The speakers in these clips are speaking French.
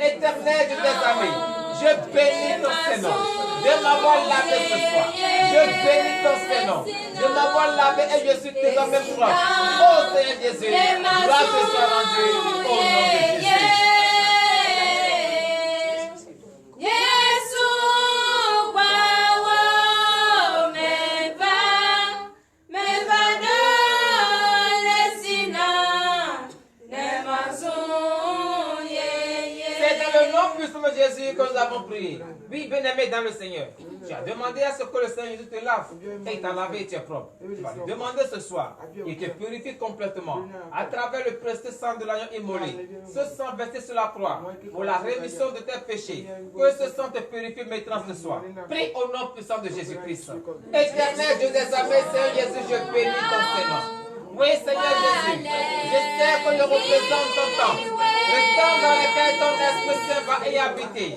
Éternel Dieu des armées, je bénis ton Saint-Nom de m'avoir lavé ce soir. Je bénis ton Saint-Nom de m'avoir lavé et je suis désormais propre. Oh Seigneur Jésus, gloire te soit rendue au nom de Jésus. Jésus que nous avons prié. Oui, bien-aimé dans le Seigneur. Tu as demandé à ce que le Seigneur Jésus te lave. Et il t'a lavé et tu es propre. Tu vas lui demander ce soir. Il te purifie complètement. À travers le précieux sang de l'agneau immolé. Ce sang versé sur la croix. Pour la rémission de tes péchés. Que ce sang te purifie maintenant ce soir. Prie au nom puissant de Jésus-Christ. Éternel Dieu des armées, Seigneur Jésus, je bénis ton Seigneur. Oui, Seigneur Jésus. J'espère que je représente ton temps. Le temps dans lequel ton Esprit Saint va y habiter.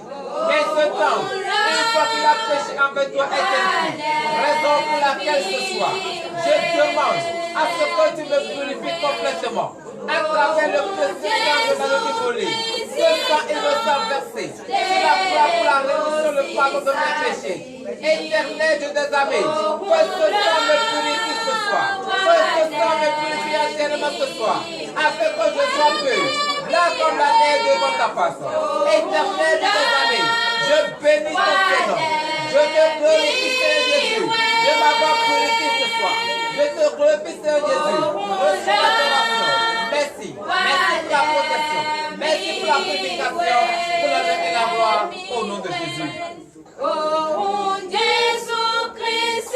Mais ce temps, une fois qu'il a péché avec toi est terminé. Raison pour laquelle ce soir, je demande à ce que tu me purifies complètement. À travers le précieux sang de l'agneau immolé. Ce sang et le sang versé. C'est la croix pour la rémission, le pardon de mes péchés. Éternel Dieu des armées, que ce sang me purifie ce soir. Que ce sang me purifie entièrement ce soir. Afin que je sois pur. Là comme la neige devant ta face. Éternel Dieu des armées, je bénis ton Seigneur. Je te glorifie Seigneur Jésus de m'avoir purifié ce soir. Je te glorifie Seigneur Jésus. Reçois l'adoration. Merci. Merci pour la protection. Merci pour la purification. Pour l'honneur et la gloire au nom de Jésus. Oh Jésus-Christ,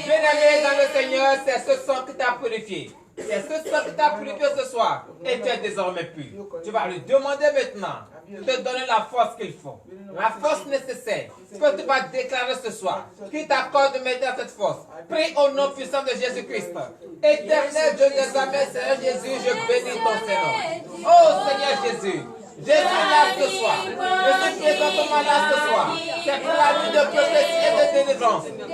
Bien-aimé dans le Seigneur, c'est ce sang qui t'a purifié. C'est ce sang qui t'a purifié ce soir. Et tu es désormais pur. Tu vas lui demander maintenant de te donner la force qu'il faut. La force nécessaire. Que tu vas déclarer ce soir. Qui t'accorde maintenant cette force. Prie au nom puissant de Jésus-Christ. Éternel Dieu des armées, Seigneur Jésus, je bénis ton Seigneur. Oh Seigneur Jésus. Je suis là ce soir. Je suis présentement là ce soir. C'est pour la nuit de prophétie et de délivrance. C'est pour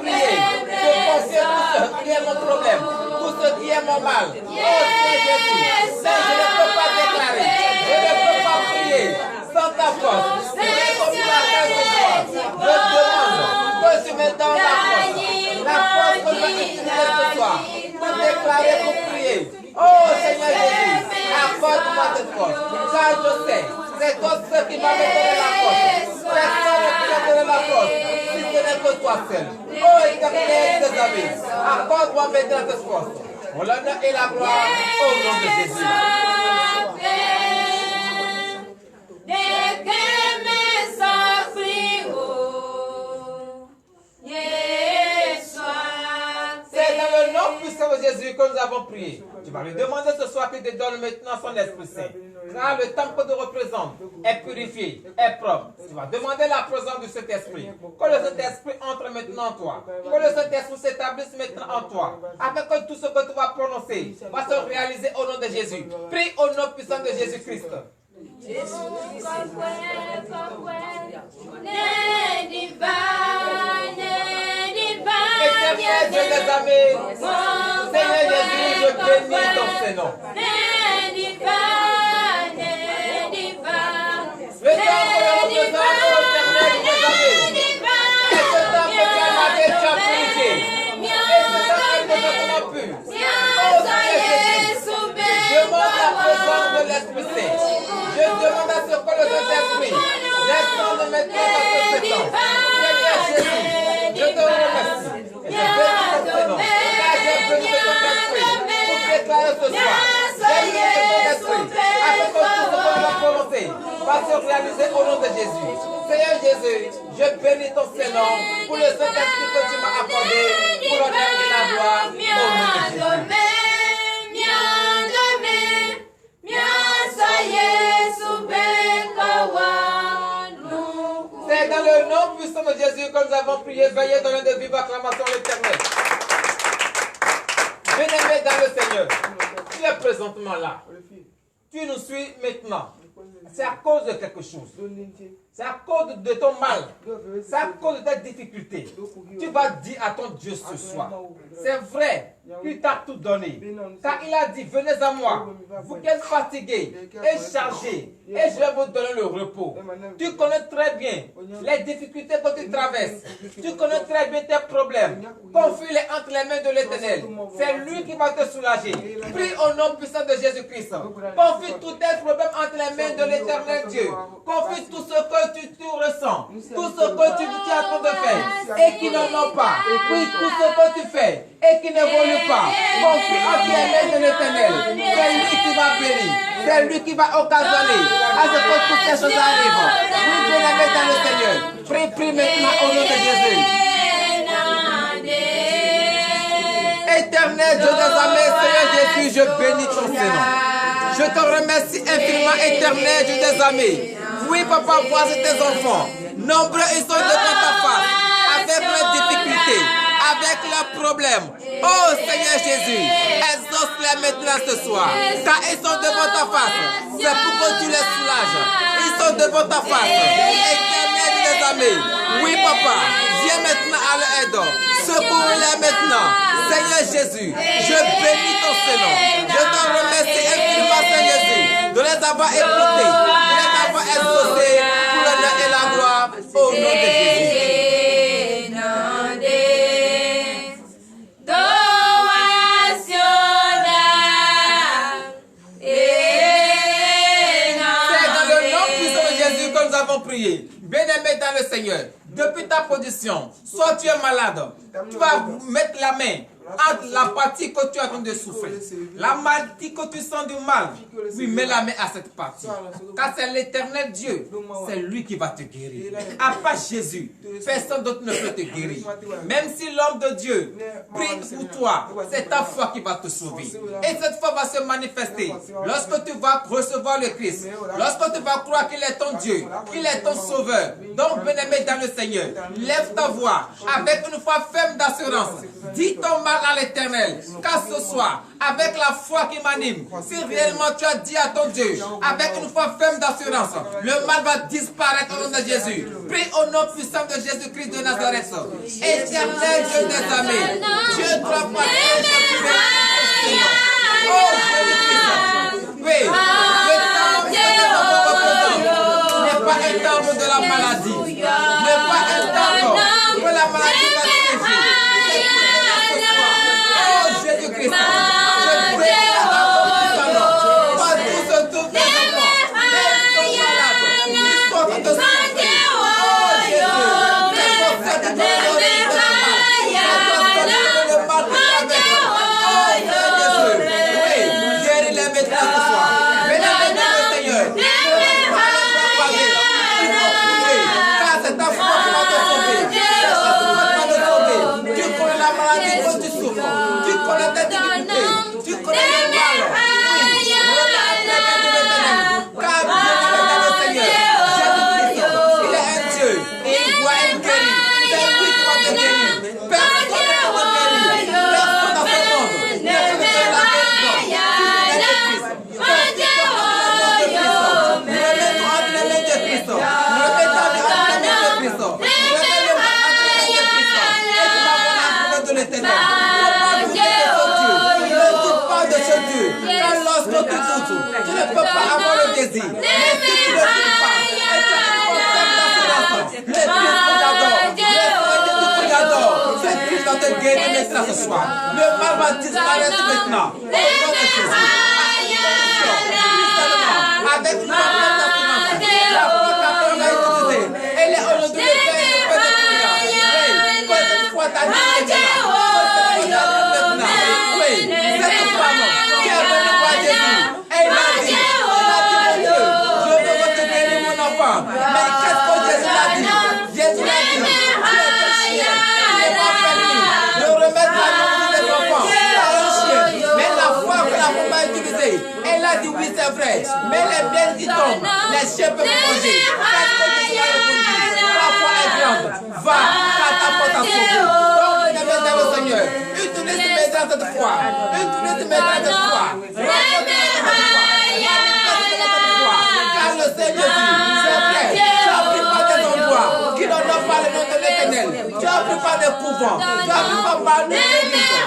prier. Pour confier tout ce qui est mon problème. Tout ce qui est mon mal. Oh Seigneur Jésus. Mais je ne peux pas déclarer. Je ne peux pas prier sans ta force. C'est comme la terre ce soir. Je demande que tu me donnes la force. La force que je vais utiliser ce soir. Pour déclarer, pour prier. Oh Seigneur Jésus, accorde-moi cette force. Car je sais, c'est toi seul qui m'a donné la force. Personne ne peut me donner la force, si ce n'est que toi seul. Oh Éternel des amis, accorde-moi maintenant cette force. Pour l'honneur et la gloire, au nom de Jésus. De Jésus que nous avons prié. Tu vas lui demander ce soir qu'il te donne maintenant son Esprit Saint. Car le temple que tu représentes est purifié, est propre. Tu vas demander la présence de cet esprit. Que le Saint-Esprit entre maintenant en toi. Que le Saint-Esprit s'établisse maintenant en toi. Afin que tout ce que tu vas prononcer va se réaliser au nom de Jésus. Prie au nom puissant de Jésus-Christ. Éternel Dieu des armées, Seigneur Jésus, je bénis ton Saint-Nom. Le temps que le représentant éternel des armées, et ce temps que tu as lavé, tu as purifié. Et ce temps que tu as pu. Oh Seigneur Jésus, demande la présence de l'Esprit Saint. Je demande à ce que le Saint-Esprit descende maintenant dans ce temps. Seigneur Jésus, je te remercie. Et je bénis ton Prénom. Car j'ai besoin de ton esprit pour déclarer ce soir. J'ai besoin de ton esprit afin que tout ce que nous avons prononcé va se réaliser au nom de Jésus. Seigneur Jésus, je bénis ton Prénom pour le Saint-Esprit que tu m'as accordé pour l'honneur et la gloire au nom de Jésus. C'est dans le nom puissant de Jésus que nous avons prié. Veillez dans de vive acclamation l'éternel. Bien-aimé dans le Seigneur, tu es présentement là. Tu nous suis maintenant. c'est à cause de quelque chose. C'est à cause de ton mal. C'est à cause de tes difficultés. Tu vas dire à ton Dieu ce soir. C'est vrai, il t'a tout donné. Car il a dit, venez à moi, vous qui êtes fatigués et chargés, et je vais vous donner le repos. Tu connais très bien les difficultés que tu traverses. Tu connais très bien tes problèmes. Confie-les entre les mains de l'Éternel. C'est lui qui va te soulager. Prie au nom puissant de Jésus-Christ. Confie tous tes problèmes entre les mains de l'Éternel Dieu. Confie tout ce que tu ressens, tout ce que tu es en train de faire et qui n'en ont pas. Oui, tout ce que tu fais et qui n'évolue pas. Confie entre les mains de l'Éternel. C'est lui qui va bénir. C'est lui qui va occasionner à ce que toutes ces choses arrivent. Oui, bien-aimé dans le Seigneur. Prie maintenant au nom de Jésus. Éternel Dieu des armées, Seigneur Jésus, je bénis ton Seigneur. Je te remercie infiniment, éternel Dieu des armées. Oui, papa, voici tes enfants. Nombreux ils sont devant ta face, avec leurs difficultés, avec leurs problèmes. Oh Seigneur Jésus, exauce-les maintenant ce soir. Car ils sont devant ta face. C'est pour que tu les soulages. Ils sont devant ta face. Éternel Dieu des armées. Oui, papa, viens maintenant à leur aide. Secours-les maintenant. Seigneur Jésus, je bénis ton Seigneur. Je te remercie infiniment, Seigneur Jésus, de les avoir écoutés, de les avoir exaucés pour l'honneur et la gloire au nom de Jésus. C'est dans le nom puissant de Jésus que nous avons prié. Bien-aimé dans le Seigneur, depuis ta position, soit tu es malade, tu vas mettre la main entre la partie que tu es en train de souffrir. La maladie que tu sens du mal, oui, mets la main à cette partie. Car c'est l'Éternel Dieu, c'est lui qui va te guérir. À part Jésus, personne d'autre ne peut te guérir. Même si l'homme de Dieu prie pour toi, c'est ta foi qui va te sauver. Et cette foi va se manifester lorsque tu vas recevoir le Christ, lorsque tu vas croire qu'il est ton Dieu, qu'il est ton sauveur. Donc, bien-aimé dans le Seigneur, lève ta voix avec une foi ferme d'assurance. Dis ton mal à l'Éternel, car ce soir, avec la foi qui m'anime, si réellement tu as dit à ton Dieu, avec une foi ferme d'assurance, le mal va disparaître au nom de Jésus. Prie au nom puissant de Jésus-Christ de Nazareth. Éternel Dieu des armées, Dieu doit passer. Oh Jésus-Christ, oui, le temps n'est pas un temps de la maladie, n'est pas un temps que la maladie va se Jésus-Christ, je prie à la pas tous se trouvent des enfants, ils sont malades, ils sont de santé. Oh Jésus, c'est pour ça que oui, guéris les maîtres ce soir. Venez le Seigneur. Car c'est ta foi qui va te sauver. Tu connais la maladie que tu souffres. Tu connais tes difficultés. Tu connais le mal. Oui, car le Seigneur, Jésus-Christ, il est un Dieu. Et il doit être guéri. C'est lui qui va te guérir. Personne ne peut te guérir. Personne dans ce monde ne peut te faire la guérison. Tu es Christ. Remets-toi entre les mains de Christ. Remets-toi entre les mains de Christ. Remets-le entre les mains de Christ. Et tu vas voir la gloire de l'Éternel. De ce Dieu, car lorsque tu doutes, tu ne peux pas avoir le désir. Mais si tu ne doutes pas, et tu as une le Christ t'adore, ce Christ va te guérir maintenant ce soir. Le mal va disparaître maintenant. Au nom de Jésus. Avec une la foi qu'on a utilisée, elle est au nom de Dieu. Que cette foi t'anime maintenant. Oui, cette femme qui est venue voir Jésus, elle a dit, je veux te guérir mon enfant. Mais qu'est-ce que Jésus a dit? Jésus a dit, tu es un chien, il n'est pas permis de remettre la nourriture des enfants à un chien. Mais la foi que la femme a utilisée, elle a dit oui c'est vrai, mais les biens qui tombent, les chiens peuvent manger. Qu'est-ce que Jésus a répondu? La foi est grande, va, car ta porte a sauvé. Donc, bien dans le Seigneur, utilise maintenant cette foi, utilise maintenant cette foi, car le Seigneur Jésus, c'est vrai, tu as pris par des endroits qui n'honorent pas le nom de l'Éternel. Tu as pris par des couvents, tu as pris par des églises.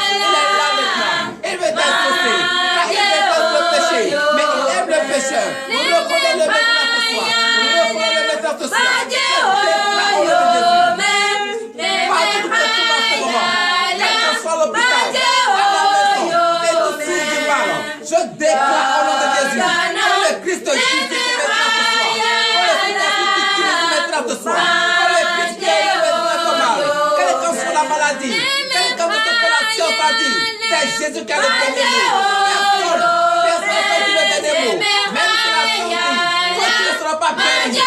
Il est là maintenant. Il veut t'exaucer. Car il déteste le péché, mais il aime le pécheur. Nous reconnaissons le maintenant ce soir. Nous reconnaissons le maintenant ce soir. Je déclare au nom de Jésus que le Christ Jésus mettra ce soir. Que le Christ mettra ton mal. Quelle que soit la maladie, quelle que soit la science, c'est Jésus qui a le dernier mot. Personne n'a dit le dernier mot. Même si la science dit, toi tu ne seras pas guéri. Jésus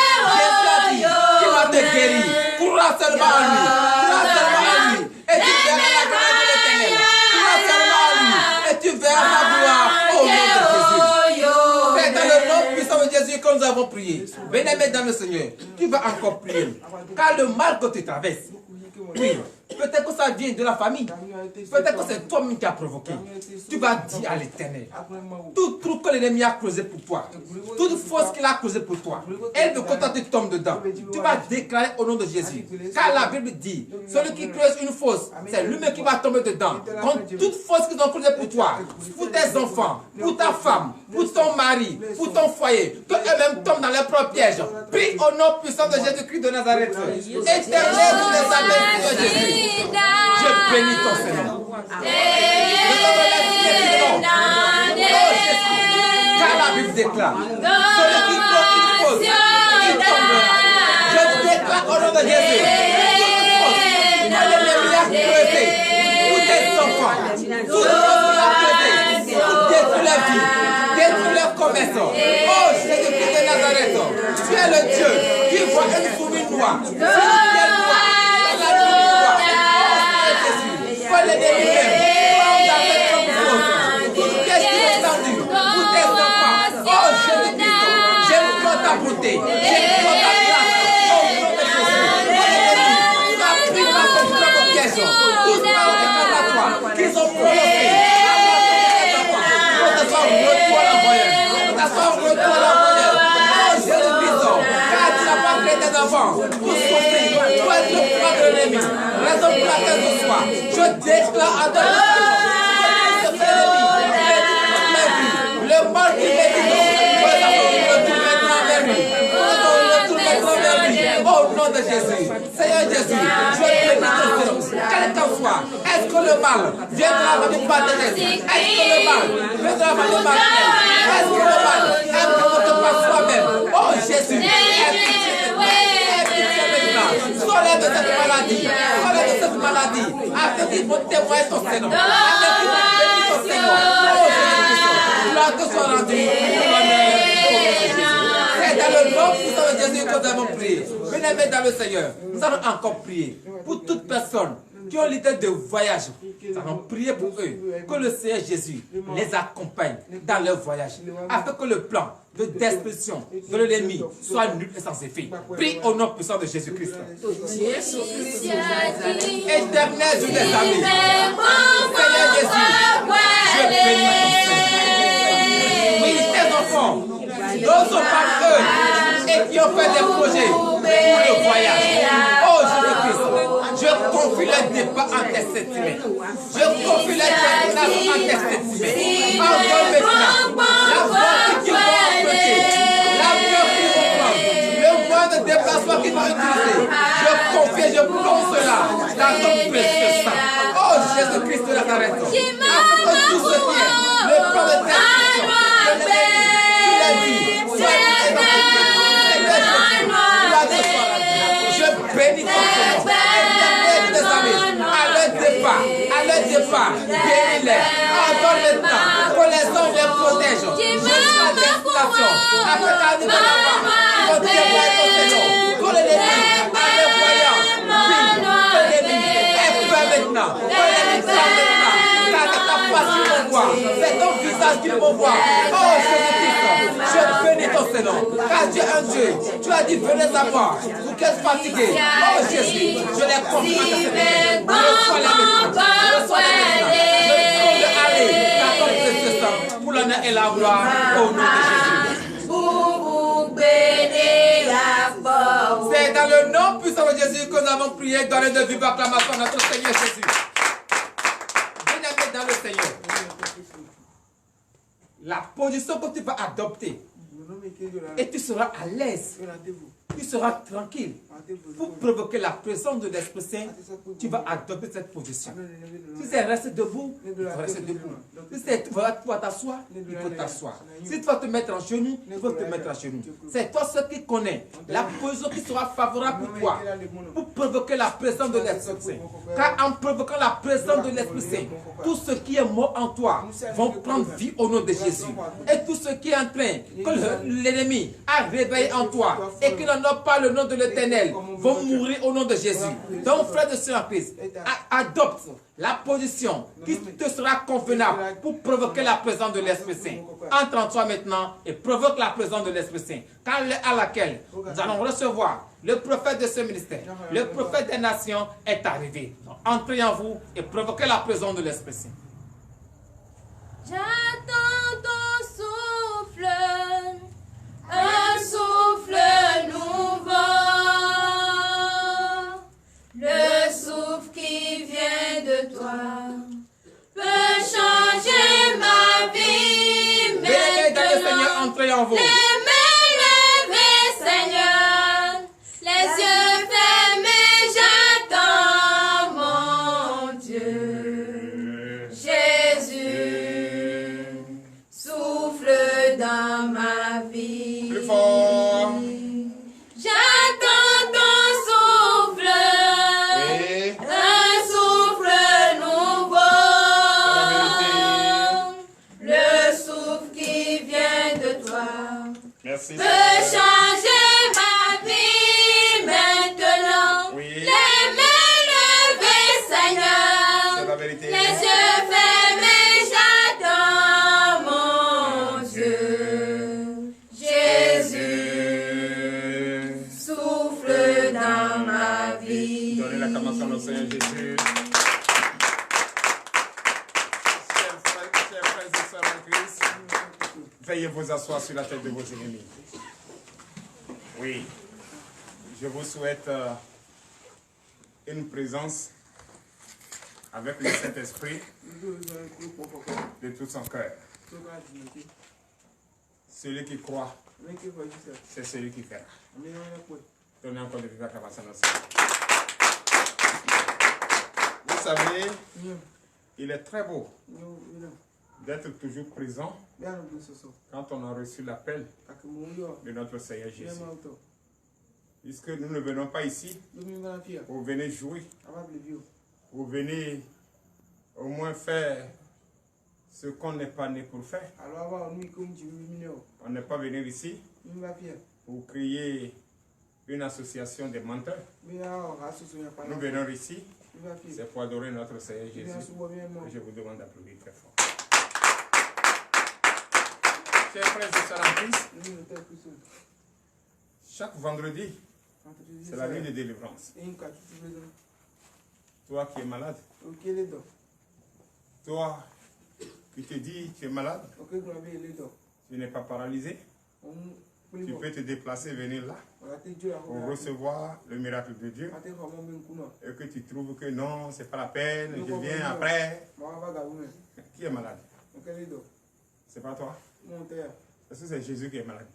a dit qu'il va te guérir. Crois seulement en lui. Crois seulement en lui. Et tu verras la gloire de l'Éternel. Crois seulement en lui. Et tu verras la gloire au nom de Jésus. C'est dans le nom puissant de Jésus que nous avons prié. Bien-aimé dans le Seigneur, tu vas encore prier. Car le mal que tu traverses, oui, peut-être que ça vient de la famille. Peut-être que c'est toi-même qui as provoqué. Tu vas dire à l'Éternel, tout trou que l'ennemi a creusé pour toi, toute force qu'il a creusé pour toi, elle veut que toi tu tombes dedans. Tu vas déclarer au nom de Jésus. Car la Bible dit, celui qui creuse une fosse, c'est lui-même qui va tomber dedans. Contre toute force qu'ils ont creusée pour toi, pour tes enfants, pour ta femme, pour ton mari, pour ton foyer, que eux-mêmes tombent dans leur propre piège. Prie au nom puissant de Jésus-Christ de Nazareth. Éternel, tu les amènes, Seigneur Jésus. Je bénis ton Seigneur. Je te remercie, oh Jésus. Car la Bible déclare, celui qui trouve une fausse, il tombera. Je déclare au nom de Jésus, toute fausse, que l'ennemi a creusé pour tes enfants, toute fausse qu'il a creusé pour détruire leur vie, détruire leur commerce. Oh Jésus-Christ de Nazareth, tu es le Dieu qui voit une fourmi noire, sur une pierre noire. Pour les délivrer, pour qu'est-ce qui est tendu pour tes enfants. Oh Jésus-Christ, j'aime ta beauté, j'aime ta grâce. Oh nom de Jésus, tu as pris ma propre piège. Tous les condamnatoires qu'ils ont prononcés pour te faire retour à l'envoyeur. Pour te faire retour à l'envoyeur. Oh Jésus-Christ, car tu n'as pas créé tes enfants pour souffrir, pour être le poids de l'ennemi. Raison pour laquelle ce soir, je déclare à ton le mal qui m'est dit au nom de Jésus. Seigneur Jésus, je bénis ton Seigneur. Quel qu'en soit, est-ce que le mal vient de la famille paternelle? Est-ce que le mal vient de la famille maternelle? Est-ce que le mal est de par soi-même? Oh Jésus, soleil de cette maladie, afin qu'ils vont témoigner ton Seigneur, afin qu'ils vont bénir ton Seigneur. Oh Jésus-Christ, gloire te soit rendue, c'est dans le nom puissant de Jésus que nous avons prié. Bien-aimés dans le Seigneur, nous allons encore prier pour toute personne qui ont l'idée de voyage. Nous allons prier pour eux, que le Seigneur Jésus les accompagne dans leur voyage, afin que le plan de destruction de l'ennemi soit nul et sans effet. Prie au nom puissant de Jésus-Christ. Éternel Dieu des amis, Seigneur Jésus, je bénis ton Seigneur. Oui, tes enfants, d'autres sont pas eux et qui ont fait des projets pour le voyage. Oh Jésus-Christ, je confie le départ en tes sentiments. Je confie le déplacement en tes sentiments. Pardonne maintenant la voie qui vont emprunter, l'avion qu'ils vont prendre, le moyen de déplacement qu'ils vont utiliser. Je confie, je plonge cela dans ton précieux sang. Oh Jésus-Christ de Nazareth, afin que tout ce qui est le plan de destruction, tu l'as dit, soit je bénis ton Seigneur. Éternel des amis, à leur départ, bénis-les. Encore maintenant, que les anges les protègent jusqu'à la destination. Après qu'à nous là-bas, que témoigne ton Seigneur. Que l'ennemi, en le voyant, que l'ennemi est fait maintenant. Que l'ennemi sent maintenant. Car c'est ta face qu'ils vont voir. C'est ton visage qu'ils vont voir. Oh Jésus-Christ, je bénis ton Seigneur. Car tu es un Dieu. Tu as dit, venez à moi. Vous qui êtes fatigués. Oh Jésus, je les confie à cette église. Reçois les messages. Reçois les messages. Je les prie d'aller dans ton précieux sang. Pour l'honneur et la gloire. Au nom de Jésus. avons prié, donné de vive acclamation à notre Seigneur Jésus. Bien-aimé dans le Seigneur, la position que tu vas adopter, et tu seras à l'aise, tu seras tranquille. Pour provoquer la présence de l'Esprit Saint, tu vas adopter cette position. Si c'est rester debout, il faut rester debout. Si c'est tu vas t'asseoir, il faut t'asseoir. Si tu vas te mettre en genoux, il faut te mettre en genoux. C'est toi seul qui connais la position qui sera favorable pour toi, pour provoquer la présence de l'Esprit Saint. Car en provoquant la présence de l'Esprit Saint, tout ce qui est mort en toi vont prendre vie au nom de Jésus. Et tout ce qui est en train, que l'ennemi a réveillé en toi et qui n'en a pas le nom de l'Éternel, vont mourir au nom de Jésus. Donc, frère de Sœur en Christ, adopte la position qui te sera convenable pour provoquer la présence de l'Esprit Saint. Entre en toi maintenant et provoque la présence de l'Esprit Saint, à laquelle nous allons recevoir le prophète de ce ministère, le prophète des nations est arrivé. Donc, entrez en vous et provoquez la présence de l'Esprit Saint. J'attends ton souffle, un souffle nouveau, le souffle qui vient de toi peut changer ma vie. Béni dans le Seigneur, entrez en vous. Les mains levées, Seigneur, les yeux fermés, j'attends mon Dieu. Jésus, souffle dans ma vie. Plus fort. J'attends ton souffle, Oui. un souffle nouveau, le souffle qui vient de toi Merci. peut changer ma vie maintenant. Oui. Les mains levées, C'est Seigneur, la vérité. les yeux fermés, j'attends mon Dieu. Jésus, souffle dans ma vie. Donnez l'acclamation au Seigneur Jésus. Chers frères et sœurs en Christ, veuillez vous asseoir sur la tête de vos ennemis. Oui, je vous souhaite une présence avec le Saint-Esprit de tout son cœur. Celui qui croit, c'est celui qui fait. Donnez encore de vive acclamation au Seigneur. Vous savez, il est très beau d'être toujours présent quand on a reçu l'appel de notre Seigneur Jésus. Puisque nous ne venons pas ici pour venir jouer, pour venir au moins faire ce qu'on n'est pas né pour faire. On n'est pas venu ici pour créer une association de menteurs. Nous venons ici, c'est pour adorer notre Seigneur Jésus. Je vous demande d'applaudir très fort. Chers frères et sœurs en Christ, chaque vendredi, c'est la nuit de délivrance. Toi qui es malade, toi qui te dis tu es malade, tu n'es pas paralysé, tu peux te déplacer, venir là pour recevoir le miracle de Dieu. Et que tu trouves que non, c'est pas la peine, je viens après. Qui est malade? C'est pas toi? Est-ce que c'est Jésus qui est malade?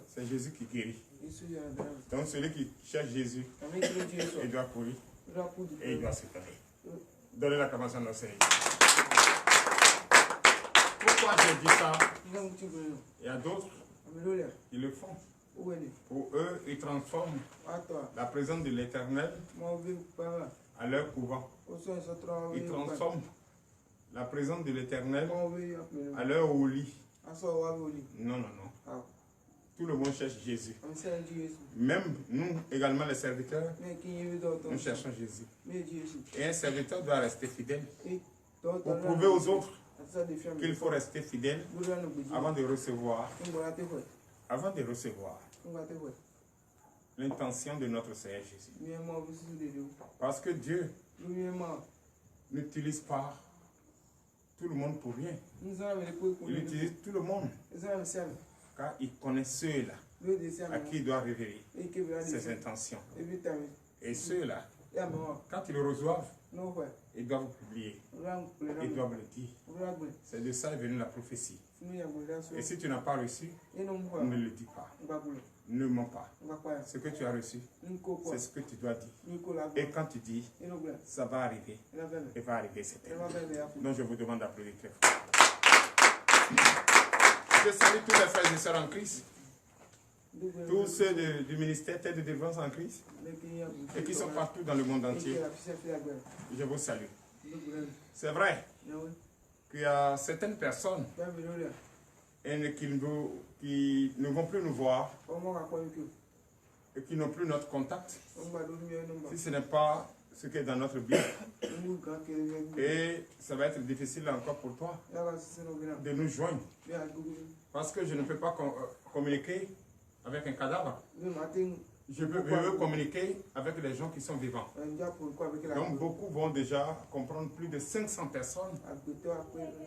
C'est Jésus qui guérit. Donc celui qui cherche Jésus, il doit courir et il doit se faire. Donnez l'acclamation au Seigneur. Pourquoi je dis ça? Il y a d'autres qui le font. Pour eux, ils transforment la présence de l'Éternel à leur couvent. Ils transforment la présence de l'Éternel à leur au lit. Non, non, non. Tout le monde cherche Jésus. Même nous, également les serviteurs, nous cherchons Jésus. Et un serviteur doit rester fidèle pour prouver aux autres qu'il faut rester fidèle avant de recevoir l'intention de notre Seigneur Jésus. Parce que Dieu n'utilise pas tout le monde pour rien. Il utilise tout le monde. Car il connaît ceux-là à qui il doit révéler ses intentions. Et ceux-là, ya mo quand ils le reçoivent, no hwe ils doivent publier. ran kule Ils na doivent le dire. ragbe C'est de ça est venue la prophétie. funu ya gbe so Et si tu n'as pas reçu, ino ne mwa le dis pas. ngbagulo Ne mens pas. ngakwa Ce que tu as reçu, nko ko c'est ce que tu dois dire. nko la Et quand tu dis, ino gbe ça va arriver, ina vele et va arriver, c'est ina terminé. vele ya fu Donc je vous demande d'applaudir très fort. Je salue tous les frères et sœurs en Christ, tous ceux du ministère Tête de délivrance en Christ, et qui sont partout dans le monde entier. Je vous salue. C'est vrai qu'il y a certaines personnes qui ne vont plus nous voir et qui n'ont plus notre contact si ce n'est pas ce qui est dans notre Bible. Et ça va être difficile encore pour toi de nous joindre. Parce que je ne peux pas communiquer avec un cadavre. Je veux communiquer avec les gens qui sont vivants. Donc beaucoup vont déjà comprendre plus de 500 personnes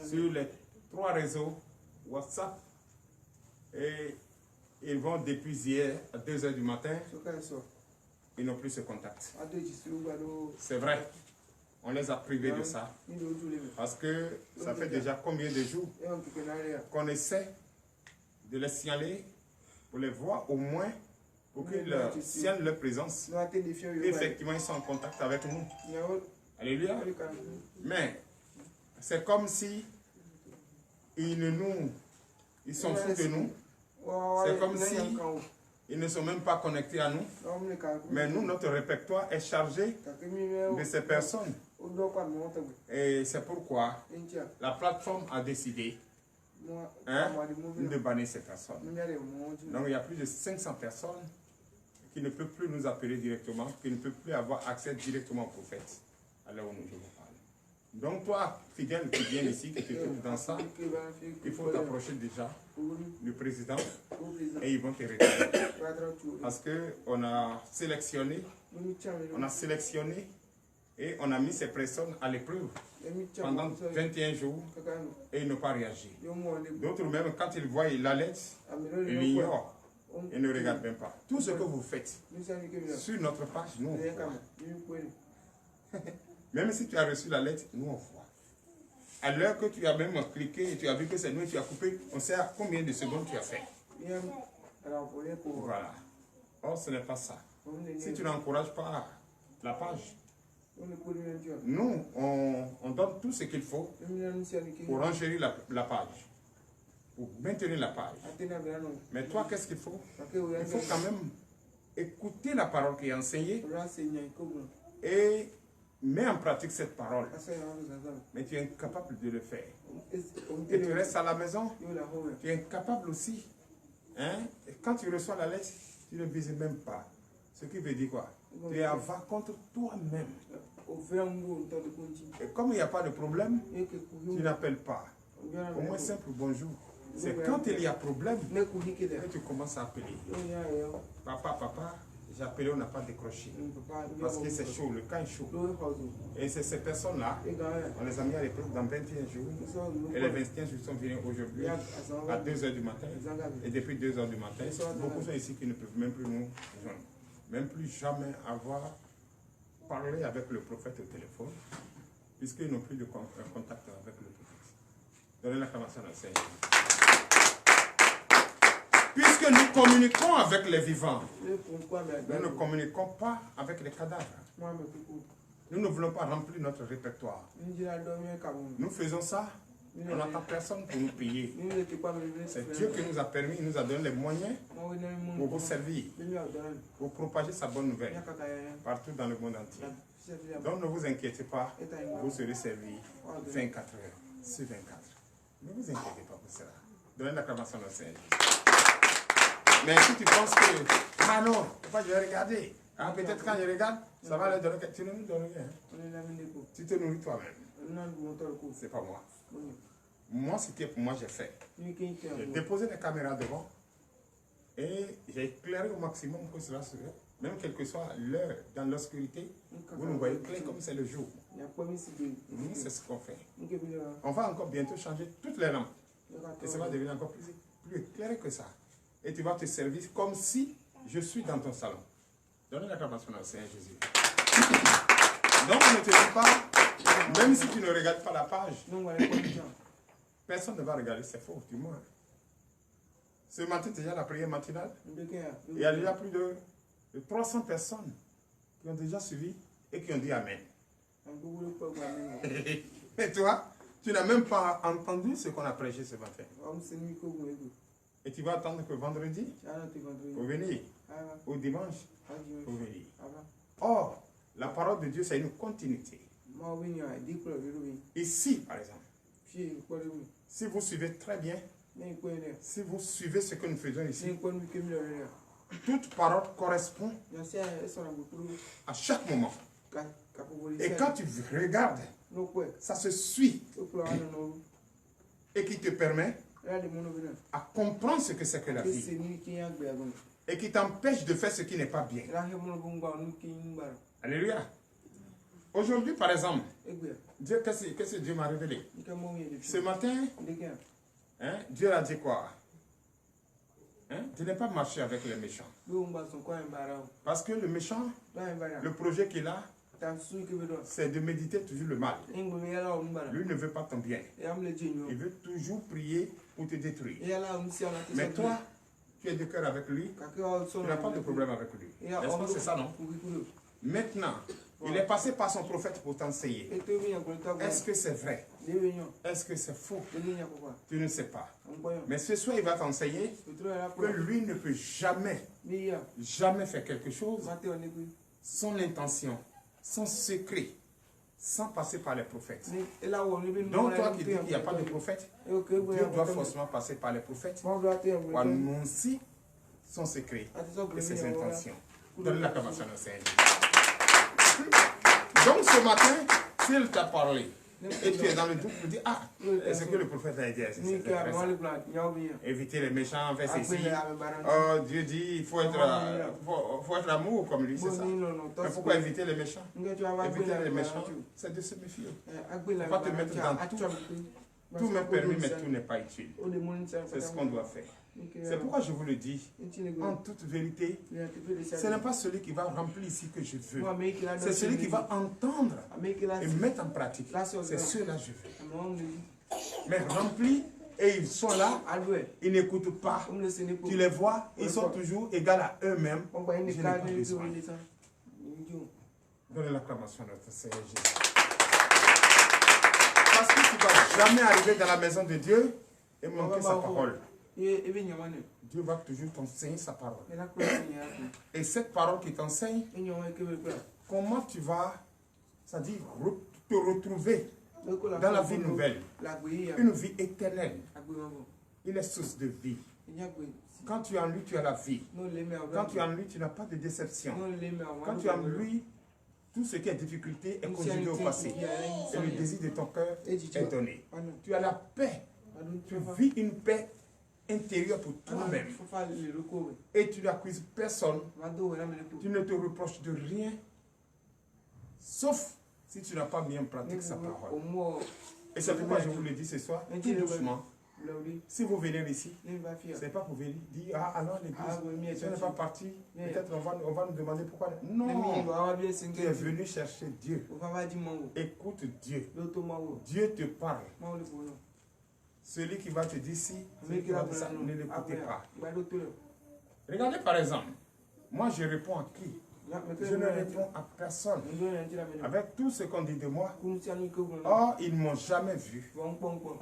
sur les 3 réseaux WhatsApp. Et ils vont depuis hier à 2 h du matin. Ils n'ont plus ce contact. C'est vrai. On les a privés de ça. Parce que ça fait déjà combien de jours qu'on essaie de les signaler pour les voir au moins, pour qu'ils signalent leur présence. Effectivement, ils sont en contact avec nous. Alléluia. Mais c'est comme si ils sont fous de nous. C'est comme si ils ne sont même pas connectés à nous. Mais nous, notre répertoire est chargé de ces personnes. Et c'est pourquoi la plateforme a décidé de bannir ces personnes. Donc il y a plus de 500 personnes qui ne peuvent plus nous appeler directement, qui ne peuvent plus avoir accès directement au prophète, à l'heure où je vous parle. Donc toi, fidèle qui viens ici, qui te trouve dans ça, il faut t'approcher déjà du président et ils vont te retirer. Parce qu'on a sélectionné et on a mis ces personnes à l'épreuve pendant 21 jours et ils n'ont pas réagi. D'autres même, quand ils voient la lettre, ils l'ignorent. Ils ne regardent même pas. Tout ce que vous faites sur notre page, nous on voit. Même si tu as reçu la lettre, nous on voit. À l'heure que tu as même cliqué et tu as vu que c'est nous et tu as coupé, on sait à combien de secondes tu as fait. Voilà. Or, ce n'est pas ça. Si tu n'encourages pas la page, nous, on donne tout ce qu'il faut pour enchérir la page, pour maintenir la page. Mais toi, qu'est-ce qu'il faut? Il faut quand même écouter la parole qui est enseignée et mettre en pratique cette parole. Mais tu es incapable de le faire. Et tu restes à la maison, tu es incapable aussi. Hein? Et quand tu reçois la lettre, tu ne vises même pas. Ce qui veut dire quoi? Tu es avant contre toi-même. Et comme il n'y a pas de problème, tu n'appelles pas. Au moins simple bonjour. C'est quand il y a problème que tu commences à appeler. Papa, j'ai appelé, on n'a pas décroché. Parce que c'est chaud, le camp est chaud. Et c'est ces personnes-là, on les a mis à l'épreuve dans 21 jours. Et les 21 jours sont venus aujourd'hui à 2 h du matin. Et depuis 2 h du matin, beaucoup sont ici qui ne peuvent même plus nous joindre. Même plus jamais avoir parlé avec le prophète au téléphone, puisqu'ils n'ont plus de contact avec le prophète. Donnez l'acclamation à Seigneur. Puisque nous communiquons avec les vivants, nous ne communiquons pas avec les cadavres. Nous ne voulons pas remplir notre répertoire. Nous faisons ça, on n'attend personne pour nous payer. C'est Dieu qui nous a permis, il nous a donné les moyens pour vous servir, pour propager sa bonne nouvelle partout dans le monde entier. Donc ne vous inquiétez pas, vous serez servis 24 heures sur 24. Ne vous inquiétez pas pour cela. Donnez l'acclamation au Seigneur. Mais si tu penses que, ah non, je vais regarder. Ah, peut-être quand je regarde, ça va leur donner. Tu ne nous donnes rien. Tu te nourris toi-même. C'est pas moi. Moi, ce qui est pour moi, j'ai fait. J'ai déposé les caméras devant et j'ai éclairé au maximum que cela se fait. Même quelle que soit l'heure, dans l'obscurité, vous nous voyez clair comme c'est le jour. Nous, c'est ce qu'on fait. On va encore bientôt changer toutes les lampes. Et ça va devenir encore plus éclairé que ça. Et tu vas te servir comme si je suis dans ton salon. Donnez l'acclamation au Seigneur Jésus. Donc, ne te dis pas, même si tu ne regardes pas la page, personne ne va regarder, c'est faux, du moins. Ce matin, déjà la prière matinale, il y a déjà plus de 300 personnes qui ont déjà suivi et qui ont dit Amen. Et toi, tu n'as même pas entendu ce qu'on a prêché ce matin. Et tu vas attendre que vendredi, pour venir, au dimanche, pour venir. Or, la parole de Dieu, c'est une continuité. Ici, par exemple, si vous suivez très bien, si vous suivez ce que nous faisons ici, toute parole correspond à chaque moment. Et quand tu regardes, ça se suit et qui te permet à comprendre ce que c'est que la vie et qui t'empêche de faire ce qui n'est pas bien. Alléluia. Aujourd'hui, par exemple, qu'est-ce que Dieu m'a révélé? Ce matin, hein, Dieu a dit quoi? Hein? Tu n'es pas marché avec les méchants. Parce que le méchant, le projet qu'il a, c'est de méditer toujours le mal. Lui ne veut pas ton bien. Il veut toujours prier pour te détruire. Mais toi, tu es de cœur avec lui, tu n'as pas de problème avec lui. N'est-ce pas, c'est ça, non? Maintenant, il est passé par son prophète pour t'enseigner. Est-ce que c'est vrai? Est-ce que c'est faux? Tu ne sais pas. Mais ce soir, il va t'enseigner que lui ne peut jamais faire quelque chose sans intention, sans secret, sans passer par les prophètes. Donc toi qui dis qu'il n'y a pas de prophète, Dieu doit forcément passer par les prophètes pour annoncer son secret et ses intentions. Donne l'acclamation au Seigneur. Donc ce matin, s'il t'a parlé, et tu es dans le doute, tu dis, ah, est-ce que le prophète a dit? Éviter les méchants, faire ceci. Oh, Dieu dit, il faut être amour, comme lui, c'est ça. Mais pourquoi éviter les méchants? Éviter les méchants, c'est de se méfier. Il ne faut pas te mettre dans tout. Tout m'est permis, mais tout n'est pas utile. C'est ce qu'on doit faire. C'est pourquoi je vous le dis, en toute vérité, ce n'est pas celui qui va remplir ici que je veux. C'est celui qui va entendre et mettre en pratique. C'est ceux-là que je veux. Mais remplis, et ils sont là, ils n'écoutent pas. Tu les vois, ils sont toujours égaux à eux-mêmes. Je n'ai pas besoin. Donnez l'acclamation à notre Seigneur Jésus. Parce que tu ne vas jamais arriver dans la maison de Dieu et manquer sa parole. Dieu va toujours t'enseigner sa parole. Et cette parole qui t'enseigne, comment tu vas, c'est-à-dire te retrouver dans la vie nouvelle, une vie éternelle. Il est source de vie. Quand tu es en lui, tu as la vie. Quand tu es en lui, tu n'as pas de déception. Quand tu es en lui, tout ce qui est difficulté est conjugué au passé. Et le désir de ton cœur est donné. Tu as la paix. Tu vis une paix intérieure pour toi-même. Et tu n'accuses personne. Tu ne te reproches de rien. Sauf si tu n'as pas mis en pratique sa parole. Et c'est pourquoi je vous le dis ce soir, tout doucement. Si vous venez ici, ce n'est pas pour venir dire, ah alors l'église, si on n'est pas parti, peut-être on va nous demander pourquoi. Non, tu es venu chercher Dieu. Écoute Dieu. Dieu te parle. Celui qui va te dire si, ne l'écoutez pas. Regardez par exemple, moi je réponds à qui? Je ne réponds à personne. Avec tout ce qu'on dit de moi, oh, ils ne m'ont jamais vu.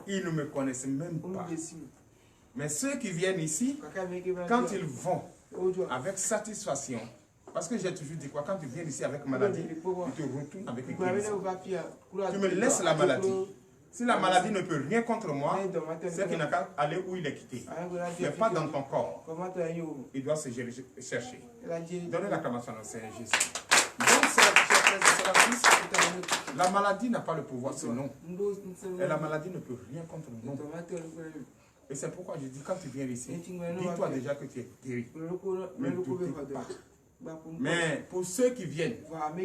Ils ne me connaissent même pas. Mais ceux qui viennent ici, quand ils vont avec satisfaction, parce que j'ai toujours dit quoi, quand tu viens ici avec maladie, tu te retournes avec une guérison. Tu me laisses la maladie. Si la maladie ne peut rien contre moi, c'est qu'il n'a qu'à aller où il est quitté. Mais pas dans ton corps. Il doit se chercher. Donnez l'acclamation au Seigneur Jésus. Donc, la maladie n'a pas le pouvoir sur nous. Et la maladie ne peut rien contre nous. Et c'est pourquoi je dis, quand tu viens ici, dis-toi déjà que tu es guéri. Ne doute pas. Mais pour ceux qui viennent dire, ah, je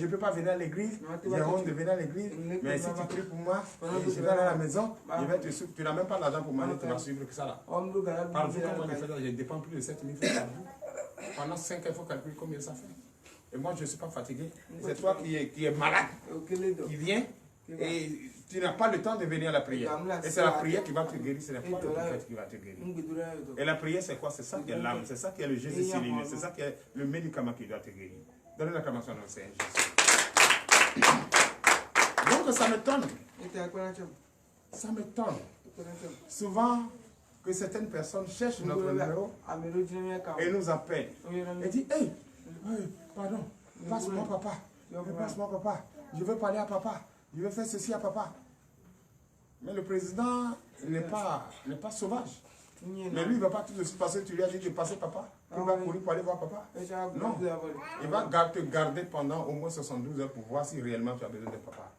ne peux pas venir à l'église, j'ai honte de venir à l'église, mais si tu pries pour moi, je vais aller à la maison, je vais te suivre. Tu n'as même pas l'argent pour m'aller, tu vas suivre que ça là. Par jour, comment je fais ça? Je dépends plus de 7 000 francs par jour. Pendant 5 ans, il faut calculer combien ça fait. Et moi, je ne suis pas fatigué. C'est toi qui es malade, qui viens. Et tu n'as pas le temps de venir à la prière. Et c'est la prière qui va te guérir, ce n'est pas le prophète qui va te guérir. Et la prière, c'est quoi? C'est ça qui est l'âme, c'est ça qui est le Jésus céliné, c'est ça qui est le médicament qui doit te guérir. Donnez l'acclamation à notre Seigneur Jésus. Donc ça m'étonne. Ça m'étonne. Souvent que certaines personnes cherchent notre numéro et nous appellent. Et disent, hey, pardon, passe-moi papa. Passe-moi papa. Je veux parler à papa. Je vais faire ceci à papa. Mais le président n'est pas sauvage. Mais lui, il ne va pas tout de suite passer. Tu lui as dit de passer papa. Il va courir pour aller voir papa. Non. Il va te garder pendant au moins 72 heures pour voir si réellement tu as besoin de papa.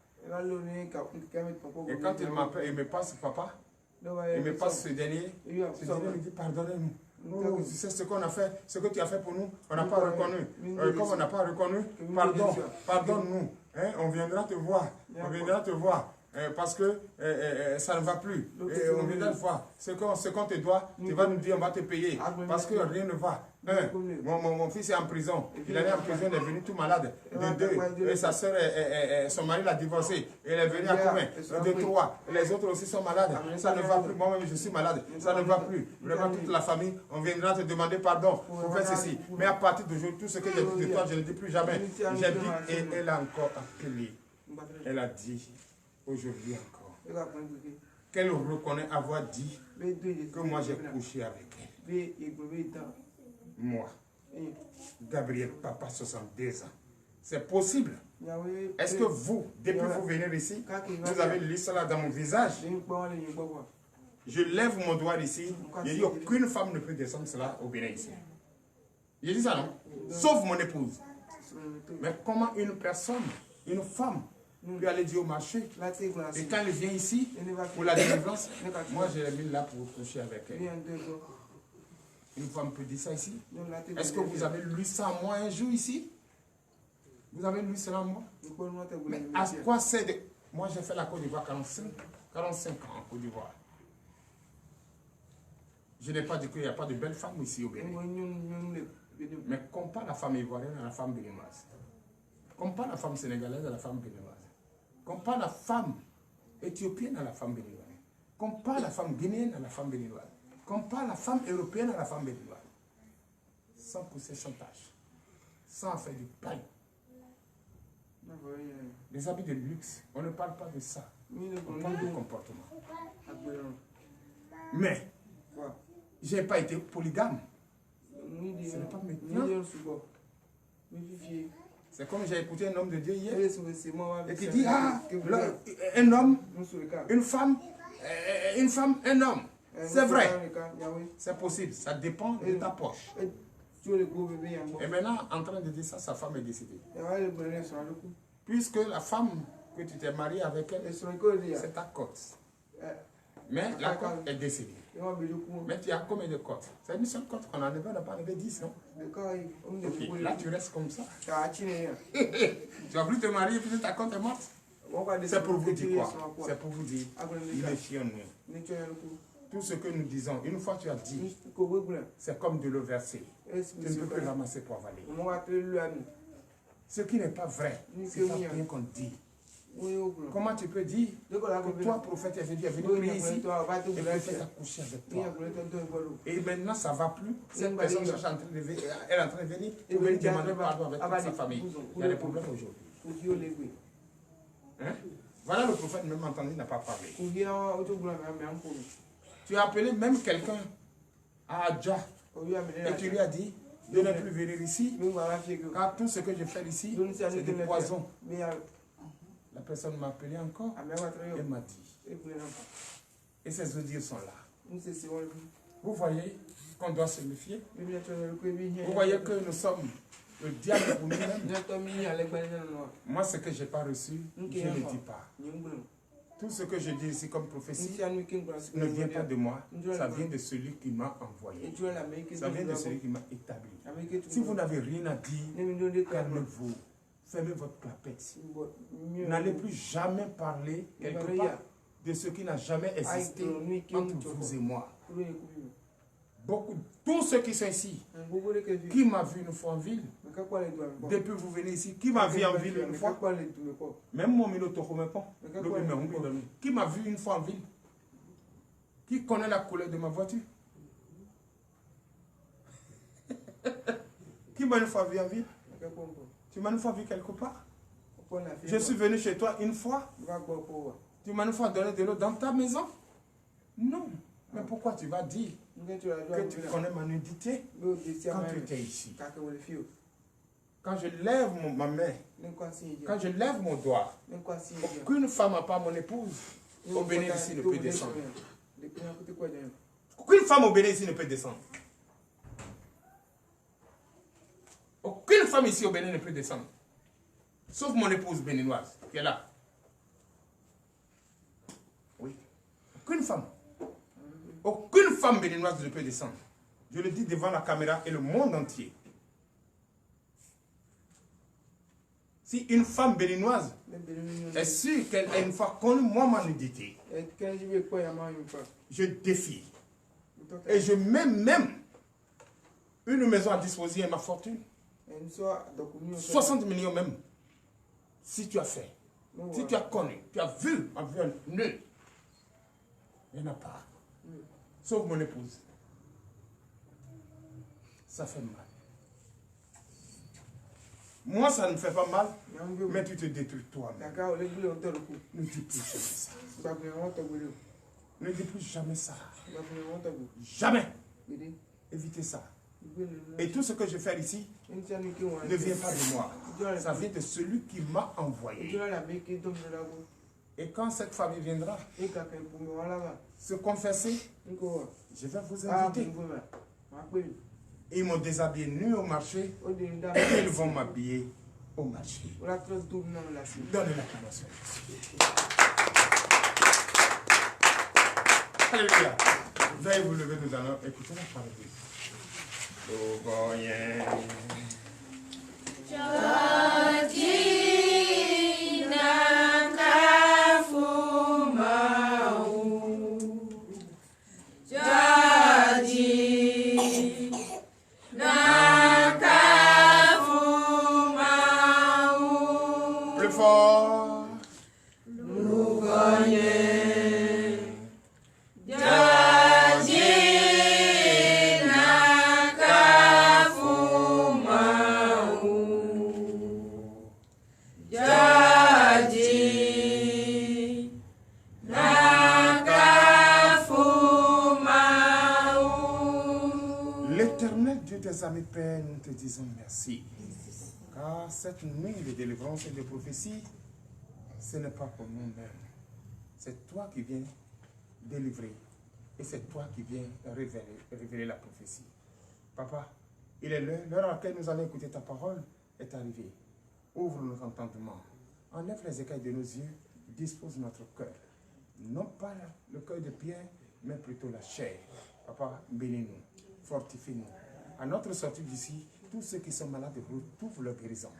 Et quand il m'appelle, il me passe papa. Il me passe ce dernier. Ce dernier me dit pardonnez-nous. Oh, tu sais ce qu'on a fait, ce que tu as fait pour nous, on n'a pas reconnu. Comme on n'a pas reconnu, pardonne-nous. Hein, on viendra te voir. On viendra te voir. Parce que ça ne va plus. On viendra te voir. Ce qu'on te doit, tu vas nous dire, on va te payer. Parce que rien ne va. Mon fils est en prison. Il est allé en prison, il est venu tout malade. De 2. Et sa soeur, son mari l'a divorcé. Elle est venue à combien? De 3. Les autres aussi sont malades. Ça ne va plus. Moi-même, je suis malade. Ça ne va plus. Vraiment, toute la famille, on viendra te demander pardon pour faire ceci. Mais à partir d'aujourd'hui, tout ce que j'ai dit de toi, je ne dis plus jamais. J'ai dit, et elle a encore appelé. Elle a dit, aujourd'hui encore, qu'elle reconnaît avoir dit que moi j'ai couché avec elle. Moi, Gabriel, papa, 62 ans. C'est possible. Est-ce que vous, depuis que vous venez ici, vous avez lu cela dans mon visage? Je lève mon doigt ici. Je dis aucune femme ne peut descendre cela au Bénin ici. Je dis ça non? Sauf mon épouse. Mais comment une personne, une femme, peut aller dire au marché, et quand elle vient ici, pour la délivrance, moi je l'ai mis là pour coucher avec elle. Une femme peut dire ça ici? Est-ce que vous avez lu ça en moi un jour ici? Vous avez lu cela en moi? Mais à quoi c'est de... Moi j'ai fait la Côte d'Ivoire 45 ans en Côte d'Ivoire. Je n'ai pas dit qu'il n'y a pas de belles femmes ici au Bénin. Mais compare la femme ivoirienne à la femme béninoise. Compare la femme sénégalaise à la femme béninoise. Compare la femme éthiopienne à la femme béninoise. Compare la femme guinéenne à la femme béninoise. Compare la femme européenne à la femme béninoise. Sans pousser chantage. Sans faire du pain. Des habits de luxe. On ne parle pas de ça. On parle de comportement. Mais, je n'ai pas été polygame. Ce n'est pas maintenant. C'est comme j'ai écouté un homme de Dieu hier. Et qui dit, ah, un homme, une femme, un homme. C'est vrai. C'est possible. Ça dépend de ta poche. Et maintenant, en train de dire ça, sa femme est décédée. Puisque la femme que tu t'es mariée avec elle, c'est ta cote. Mais la cote est décédée. Mais tu as combien de cotes? C'est une seule cote qu'on enlevait, on n'a pas enlevé 10, non? Okay. Là, tu restes comme ça. Tu vas plus te marier, puis ta cote est morte. C'est pour vous dire quoi? C'est pour vous dire, méfions-nous. Tout ce que nous disons, une fois tu as dit, c'est comme de l'eau versée. Tu ne peux plus ramasser pour avaler. Ce qui n'est pas vrai, c'est pas bien qu'on dit. Comment tu peux dire que toi, prophète, est venu prier ici et le prophète a couché avec toi? Et maintenant, ça ne va plus. Cette personne cherche elle est en train de venir pour venir demander pardon avec toute sa famille. Il y a des problèmes aujourd'hui. Hein? Voilà, le prophète, même entendu, n'a pas parlé. Tu as appelé même quelqu'un à Adja et tu lui as dit de ne plus venir ici, car tout ce que je fais ici, c'est du poison. La personne m'a appelé encore et m'a dit. Et ces audits sont là. Vous voyez qu'on doit se méfier. Vous voyez que nous sommes le diable pour nous-mêmes. Moi, ce que je n'ai pas reçu, je ne le dis pas. Tout ce que je dis ici comme prophétie ne vient pas de moi, ça vient de celui qui m'a envoyé. Ça vient de celui qui m'a établi. Si vous n'avez rien à dire, calmez-vous. Fermez votre clapette. N'allez plus jamais parler quelque part de ce qui n'a jamais existé entre vous et moi. Tous ceux qui sont ici, qui m'a vu une fois en ville, depuis que vous venez ici, qui m'a vu en ville une fois, même mon qui m'a vu une fois en ville, qui connaît la couleur de ma voiture, qui m'a une fois vu en ville, tu m'as une fois vu quelque part, je suis venu chez toi une fois, tu m'as une fois donné de l'eau dans ta maison, non. Mais pourquoi tu vas dire que tu connais ma nudité quand tu étais ici? Quand je lève ma main, quand je lève mon doigt, aucune femme à part mon épouse au Bénin ici ne peut descendre. Aucune femme au Bénin ici ne peut descendre. Aucune femme ici au Bénin ne peut descendre. Sauf mon épouse béninoise qui est là. Oui. Aucune femme. Aucune femme béninoise ne peut descendre. Je le dis devant la caméra et le monde entier. Si une femme béninoise est sûre qu'elle a une fois connu moi ma nudité, je défie. Et je mets même une maison à disposition et ma fortune. 60 millions même. Si tu as fait, si tu as connu, tu as vu ma vie nue, il n'y en a pas. Sauf mon épouse. Ça fait mal. Moi, ça ne me fait pas mal, mais tu te détruis toi-même. Ne dis plus jamais ça. Ne dis plus jamais ça. Jamais. Évitez ça. Et tout ce que je fais ici ne vient pas de moi. Ça vient de celui qui m'a envoyé. Et quand cette famille viendra se confesser, je vais vous inviter. Ils m'ont déshabillé nu au marché et ils vont m'habiller au marché. Donnez l'acclamation. Alléluia. Veuillez vous lever, nous allons écouter la parole de Dieu. Plus fort. L'éternel Dieu des amis Père, nous te disons merci. Car cette nuit de délivrance et de prophétie, ce n'est pas pour nous-mêmes. C'est toi qui viens délivrer. Et c'est toi qui viens révéler la prophétie. Papa, il est l'heure à laquelle nous allons écouter ta parole est arrivée. Ouvre notre entendement. Enlève les écailles de nos yeux. Dispose notre cœur. Non pas le cœur de pierre, mais plutôt la chair. Papa, bénis-nous. Fortifie-nous. À notre sortie d'ici, tous ceux qui sont malades retrouvent leur guérison.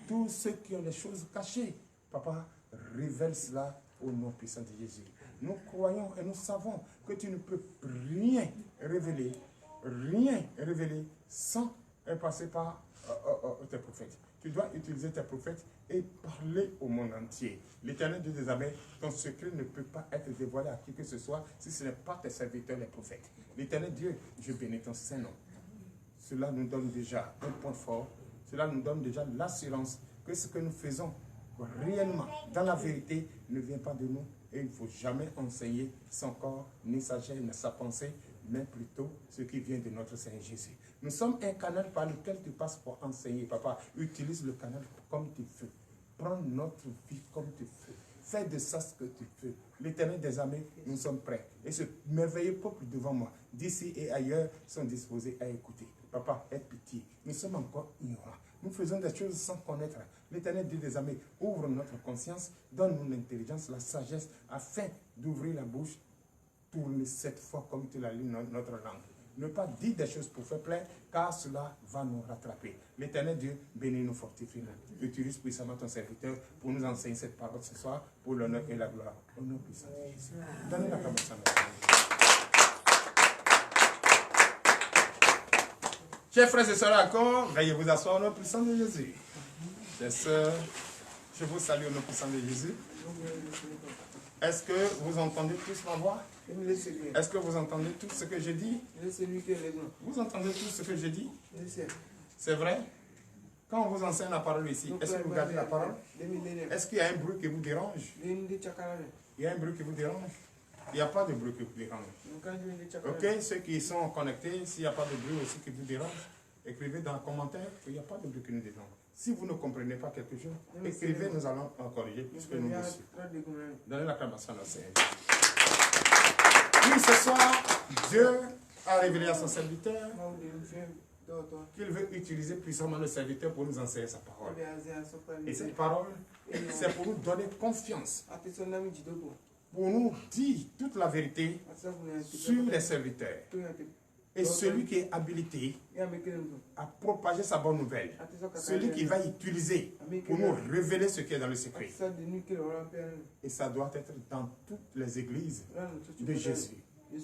Tous ceux qui ont des choses cachées, Papa, révèle cela au nom puissant de Jésus. Nous croyons et nous savons que tu ne peux rien révéler sans passer par tes prophètes. Tu dois utiliser tes prophètes et parler au monde entier. L'Éternel Dieu des armées, ton secret ne peut pas être dévoilé à qui que ce soit si ce n'est pas tes serviteurs, les prophètes. L'Éternel Dieu, je bénis ton Saint-Nom. Cela nous donne déjà un point fort. Cela nous donne déjà l'assurance que ce que nous faisons réellement, dans la vérité, ne vient pas de nous. Et il ne faut jamais enseigner son corps, ni sa chair, ni sa pensée, mais plutôt ce qui vient de notre Seigneur Jésus. Nous sommes un canal par lequel tu passes pour enseigner. Papa, utilise le canal comme tu veux. Prends notre vie comme tu veux. Fais de ça ce que tu veux. L'Éternel des armées, nous sommes prêts. Et ce merveilleux peuple devant moi, d'ici et ailleurs, sont disposés à écouter. Papa, aie pitié. Nous sommes encore ignorants. Nous faisons des choses sans connaître L'Éternel Dieu des armées, ouvre notre conscience, donne-nous l'intelligence, la sagesse, afin d'ouvrir la bouche, tourner cette fois comme tu l'as lu notre langue. Ne pas dire des choses pour faire plaisir, car cela va nous rattraper. L'Éternel Dieu, bénis nous, fortifie-nous. Utilise puissamment ton serviteur pour nous enseigner cette parole ce soir, pour l'honneur et la gloire. Au nom puissant de Jésus. Donnez la commence à chers frères et sœurs, encore, veuillez vous asseoir au nom puissant de Jésus. Chers sœurs, je vous salue au nom puissant de Jésus. Est-ce que vous entendez tous ma voix? Est-ce que vous entendez tout ce que je dis? Vous entendez tout ce que je dis? C'est vrai? Quand on vous enseigne la parole ici, est-ce que vous gardez la parole? Est-ce qu'il y a un bruit qui vous dérange? Il y a un bruit qui vous dérange? Il n'y a pas de bruit qui vous dérange. Ok, ceux qui sont connectés, s'il n'y a pas de bruit aussi qui vous dérange, écrivez dans le commentaire qu'il n'y a pas de bruit qui nous dérange. Si vous ne comprenez pas quelque chose, écrivez, nous allons en corriger puisque nous aussi. Donnez l'acclamation à Seigneur. Puis ce soir, Dieu a révélé à son serviteur qu'il veut utiliser puissamment le serviteur pour nous enseigner sa parole. Et cette parole, c'est pour nous donner confiance, pour nous dire toute la vérité sur les serviteurs. Et celui qui est habilité à propager sa bonne nouvelle, celui qui va utiliser pour nous révéler ce qui est dans le secret. Et ça doit être dans toutes les églises de Jésus.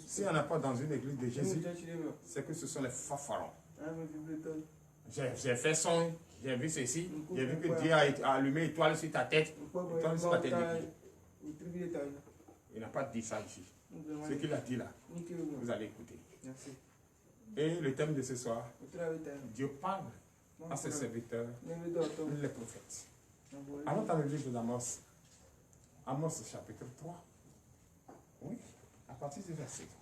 S'il n'y en a pas dans une église de Jésus, c'est que ce sont les fanfarons. J'ai fait son, j'ai vu ceci, j'ai vu que Dieu a allumé étoile sur ta tête. Étoile sur ta tête. Il n'a pas dit ça ici. Ce qu'il a dit là, vous allez écouter. Et le thème de ce soir, Dieu parle à ses serviteurs, les prophètes. Allons dans le livre d'Amos, Amos chapitre 3. Oui, à partir du verset 3.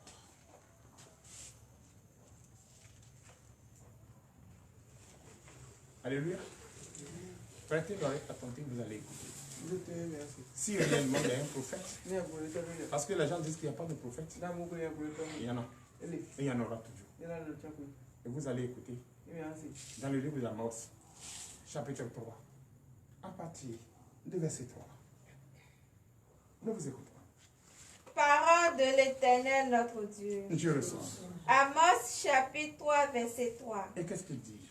Alléluia. Prêtez l'oreille attentive, vous allez écouter. Si réellement il y a un prophète, parce que les gens disent qu'il n'y a pas de prophète, il y en a. Et il y en aura toujours. Et vous allez écouter dans le livre d'Amos, chapitre 3, à partir de verset 3. Nous vous écoutons. Parole de l'Éternel notre Dieu. Dieu reçoit. Amos chapitre 3 verset 3. Et qu'est-ce qu'il dit?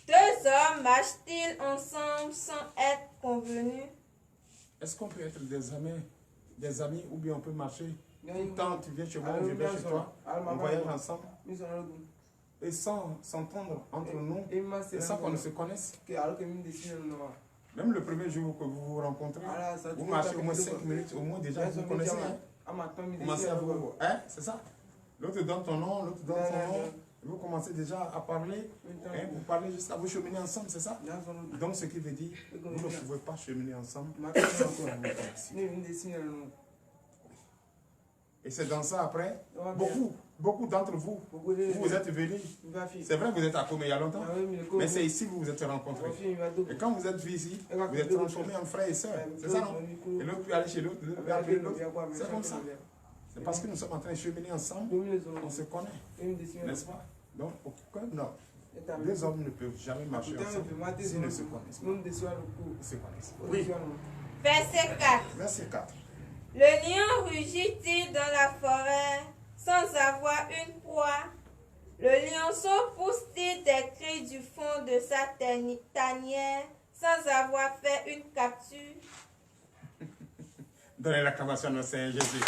Deux hommes marchent-ils ensemble sans être convenus? Est-ce qu'on peut être des amis ou bien on peut marcher tout le temps, tu viens chez moi, je viens chez toi, on voyage ensemble et sans s'entendre entre nous et sans qu'on ne se connaisse? Même le premier jour que vous vous rencontrez, vous marchez au moins 5 minutes, au moins déjà vous connaissez. Vous commencez à vous... Hein, c'est ça? L'autre donne ton nom, l'autre donne son nom. Vous commencez déjà à parler, vous parlez jusqu'à vous cheminer ensemble, c'est ça? Donc ce qui veut dire, vous ne pouvez pas cheminer ensemble sans que vous connaissiez. Et c'est dans ça après, beaucoup d'entre vous, vous êtes venus. C'est vrai que vous êtes à Kome il y a longtemps, mais c'est ici que vous vous êtes rencontrés. Et quand vous êtes venus ici, vous êtes transformés en frères et sœurs. C'est ça, non? Et l'autre peut aller chez l'autre, l'autre peut aller chez l'autre. C'est comme ça. C'est parce que nous sommes en train de cheminer ensemble, on se connaît, n'est-ce pas? Donc, non. Deux hommes ne peuvent jamais marcher ensemble s'ils ne se connaissent pas. Ils se connaissent. Oui. Verset 4. Verset 4. Le lion rugit-il dans la forêt sans avoir une proie? Le lionceau pousse-t-il des cris du fond de sa tanière sans avoir fait une capture? Donnez l'acclamation au Seigneur Jésus.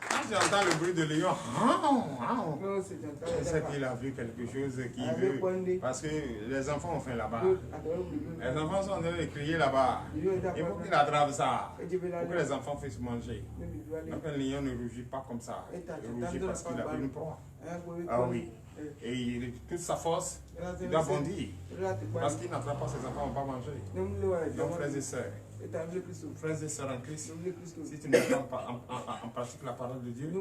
Quand j'entends le bruit de lion, c'est qu'il a vu quelque chose qui veut. Parce que les enfants ont faim là-bas. Les enfants sont en train de crier là-bas. Il faut qu'ils attrapent ça. Pour que les enfants puissent manger. Donc un lion ne rougit pas comme ça. Il rougit parce qu'il a vu une proie. Ah oui. Et toute sa force, il doit bondir. Parce qu'il n'attrape pas ses enfants, on ne va pas manger. Donc frères et sœurs, frères et sœurs en Christ, si tu ne mets pas en pratique la parole de Dieu,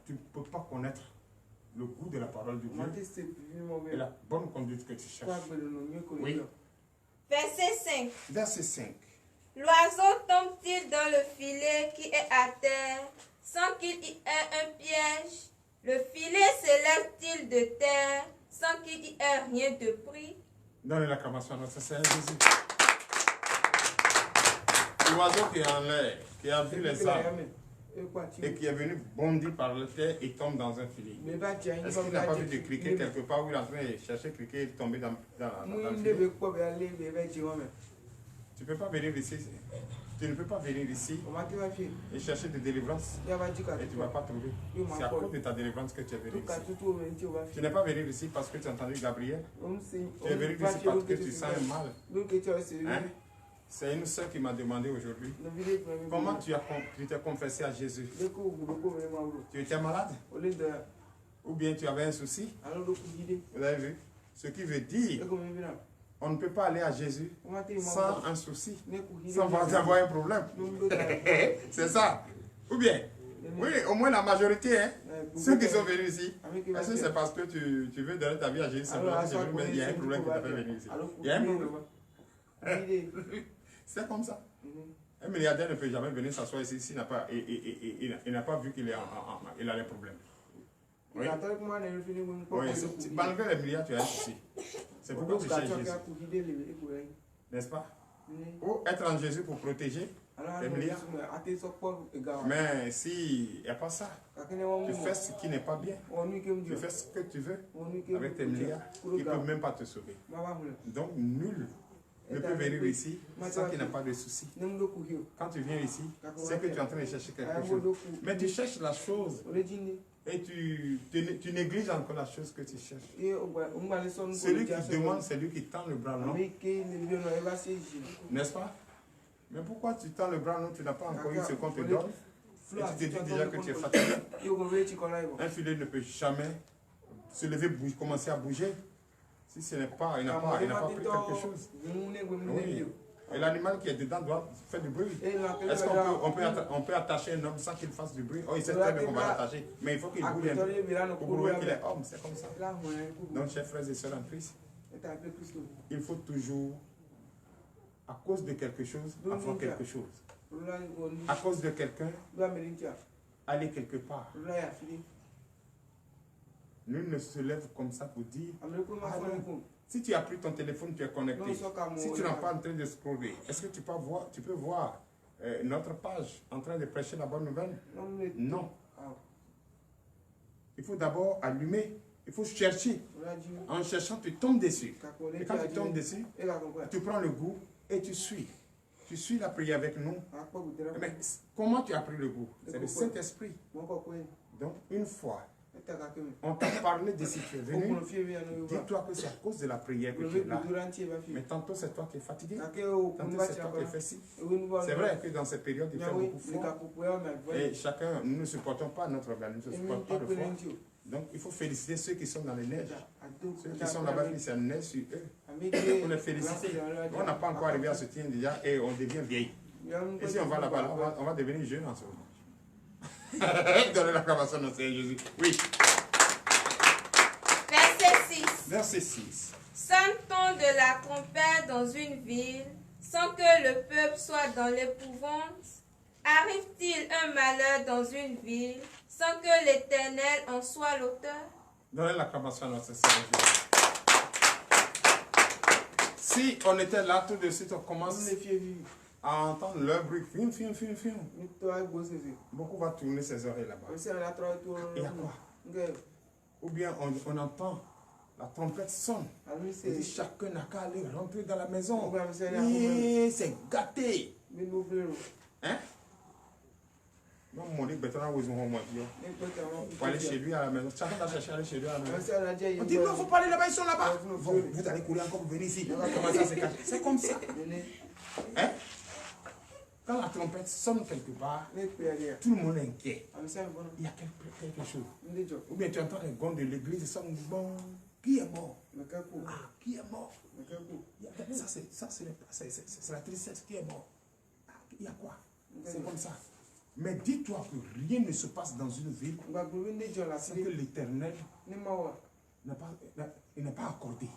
tu ne peux pas connaître le goût de la parole de Dieu et la bonne conduite que tu cherches. Oui. Verset 5. Verset 5. L'oiseau tombe-t-il dans le filet qui est à terre sans qu'il y ait un piège? Le filet s'élève-t-il de terre sans qu'il y ait rien de pris? Donnez l'acclamation à notre Seigneur Jésus. L'oiseau qui est en l'air, qui a vu les arbres et qui est venu bondir par la terre et tombe dans un filet. Est-ce qu'il n'a pas vu de criquet quelque part où il est en train de chercher criquet et tomber dans le filet? Tu ne peux pas venir ici. Tu ne peux pas venir ici et chercher de délivrance et tu ne vas pas trouver. C'est à cause de ta délivrance que tu es venu ici. Tu n'es pas venu ici parce que tu as entendu Gabriel. Tu es venu ici parce que tu sens un mal. Hein? C'est une soeur qui m'a demandé aujourd'hui comment tu t'es confessé à Jésus. Tu étais malade ou bien tu avais un souci. Vous avez vu? Ce qui veut dire on ne peut pas aller à Jésus sans un souci, sans avoir un problème. C'est ça. Ou bien, oui, au moins la majorité, hein, ceux qui sont venus ici, est-ce que c'est parce que tu veux donner ta vie à Jésus simplement mais il y a un problème qui t'a fait venir ici. Il y a un problème. C'est comme ça. Un milliardaire ne peut jamais venir s'asseoir ici s'il n'a pas, il n'a pas vu qu'il a des problèmes. Oui. Oui, malgré les milliards, tu as un souci. C'est pourquoi tu cherches Jésus. N'est-ce pas? Ou être en Jésus pour protéger les milliards. Mais s'il n'y a pas ça, tu fais ce qui n'est pas bien. Tu fais ce que tu veux avec tes milliards. Il ne peut même pas te sauver. Donc, nul ne peut venir ici sans qu'il n'a pas de souci. Quand tu viens ici, c'est que tu es en train de chercher quelque chose. Mais tu cherches la chose. Et tu négliges encore la chose que tu cherches. Celui qui demande, c'est lui qui tend le bras long. N'est-ce pas? Mais pourquoi tu tends le bras long, tu n'as pas encore eu ce qu'on te donne? Et tu te dis déjà que tu es fatigué. Un filet ne peut jamais se lever, commencer à bouger. Si ce n'est pas, il n'a pas pris quelque chose. Oui. Et l'animal qui est dedans doit faire du bruit. Est-ce qu'on peut attacher un homme sans qu'il fasse du bruit? Oh, il sait très bien qu'on va l'attacher. Mais il faut qu'il bouge un peu pour prouver qu'il est homme. C'est comme ça. Donc, chers frères et sœurs en Christ, il faut toujours, à cause de quelque chose, avoir quelque chose. À cause de quelqu'un, aller quelque part. Nul ne se lève comme ça pour dire, si tu as pris ton téléphone, tu es connecté. Si tu n'es pas en train de scroller, est-ce que tu peux voir notre page en train de prêcher la bonne nouvelle? Non. Il faut d'abord allumer, il faut chercher. En cherchant, tu tombes dessus. Et quand tu tombes dessus, tu prends le goût et tu suis. Tu suis la prière avec nous. Mais comment tu as pris le goût? C'est le Saint-Esprit. Donc, une fois, on t'a parlé de si tu es venu, dis-toi que c'est à cause de la prière que tu es là. Mais tantôt c'est toi qui es fatigué, tantôt c'est toi qui es fait ci. C'est vrai que dans cette période il fait beaucoup froid et chacun, nous ne supportons pas notre organisme, nous ne supportons pas le froid. Donc il faut féliciter ceux qui sont dans les neiges, ceux qui sont là-bas, qui s'en neige sur eux. Il faut les féliciter. On n'a pas encore arrivé à ce temps déjà et on devient vieille. Et si on va là-bas, on va devenir jeune en ce moment. Donnez l'acclamation à notre Seigneur Jésus. Oui. Verset 6. Verset 6. Sonne-t-on de la trompette dans une ville, sans que le peuple soit dans l'épouvante? Arrive-t-il un malheur dans une ville, sans que l'Éternel en soit l'auteur? Donnez l'acclamation à notre Seigneur Jésus. Si on était là tout de suite, on commence à entendre leur bruit. Beaucoup vont tourner ses oreilles là-bas. Et à quoi? Ou bien on entend la trompette sonne. Et dit, chacun n'a qu'à aller rentrer dans la maison. Et c'est gâté. Hein? Non, mon Dieu, pour aller chez lui à la maison. Chacun va chercher à aller chez lui à la maison. On dit, non, il ne faut pas aller là-bas, ils sont là-bas. Vous allez courir encore pour venir ici. Comment ça se cache? C'est comme ça. Hein? Quand la trompette sonne quelque part, tout le monde est inquiet. Il y a quelque chose. Ou bien tu entends les gong de l'église, ils sont bon. Qui est mort? Ah, qui est mort? Ça, c'est la tristesse. Qui est mort? Ah, il y a quoi? C'est comme ça. Mais dis-toi que rien ne se passe dans une ville sans que l'Éternel n'est pas accordé.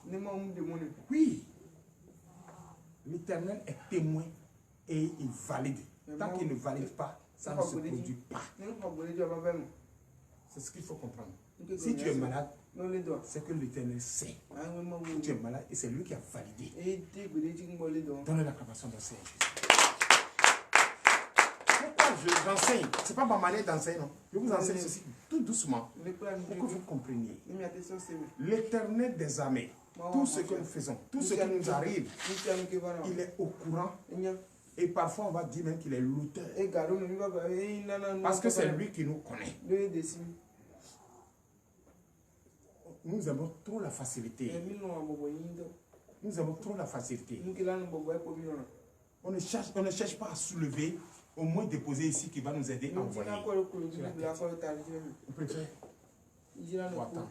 Oui. L'Éternel est témoin et il valide. Tant qu'il ne valide pas, ça ne se produit pas. C'est ce qu'il faut comprendre. Si tu es malade, C'est que l'Éternel sait que tu es malade et c'est lui qui a validé. Donne l'acclamation de Seigneur. Pourquoi j'enseigne? Ce n'est pas ma manière d'enseigner, non. Je vous enseigne ceci tout doucement pour que vous compreniez. L'Éternel des armées, tout ce que nous faisons, tout ce qui nous arrive, il est au courant. Et parfois, on va dire même qu'il est l'auteur. Parce que c'est lui qui nous connaît. Nous avons trop la facilité. Nous avons trop la facilité. On ne cherche pas à soulever, au moins déposer ici qui va nous aider à envoyer. On préfère. Attends.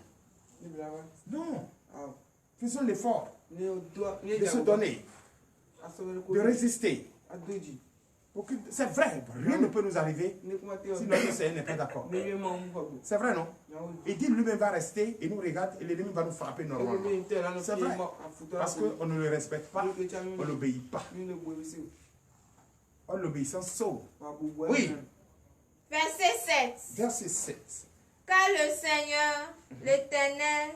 Non. Faisons l'effort de se donner, de résister. C'est vrai, rien ne peut nous arriver si notre Seigneur n'est pas d'accord. C'est vrai, non? Il dit lui-même va rester et nous regarde et l'ennemi va nous frapper normalement. C'est vrai. Parce qu'on ne le respecte pas, on ne l'obéit pas. On l'obéissance sauve. Oui. Verset 7. Verset 7. Car le Seigneur, l'Éternel,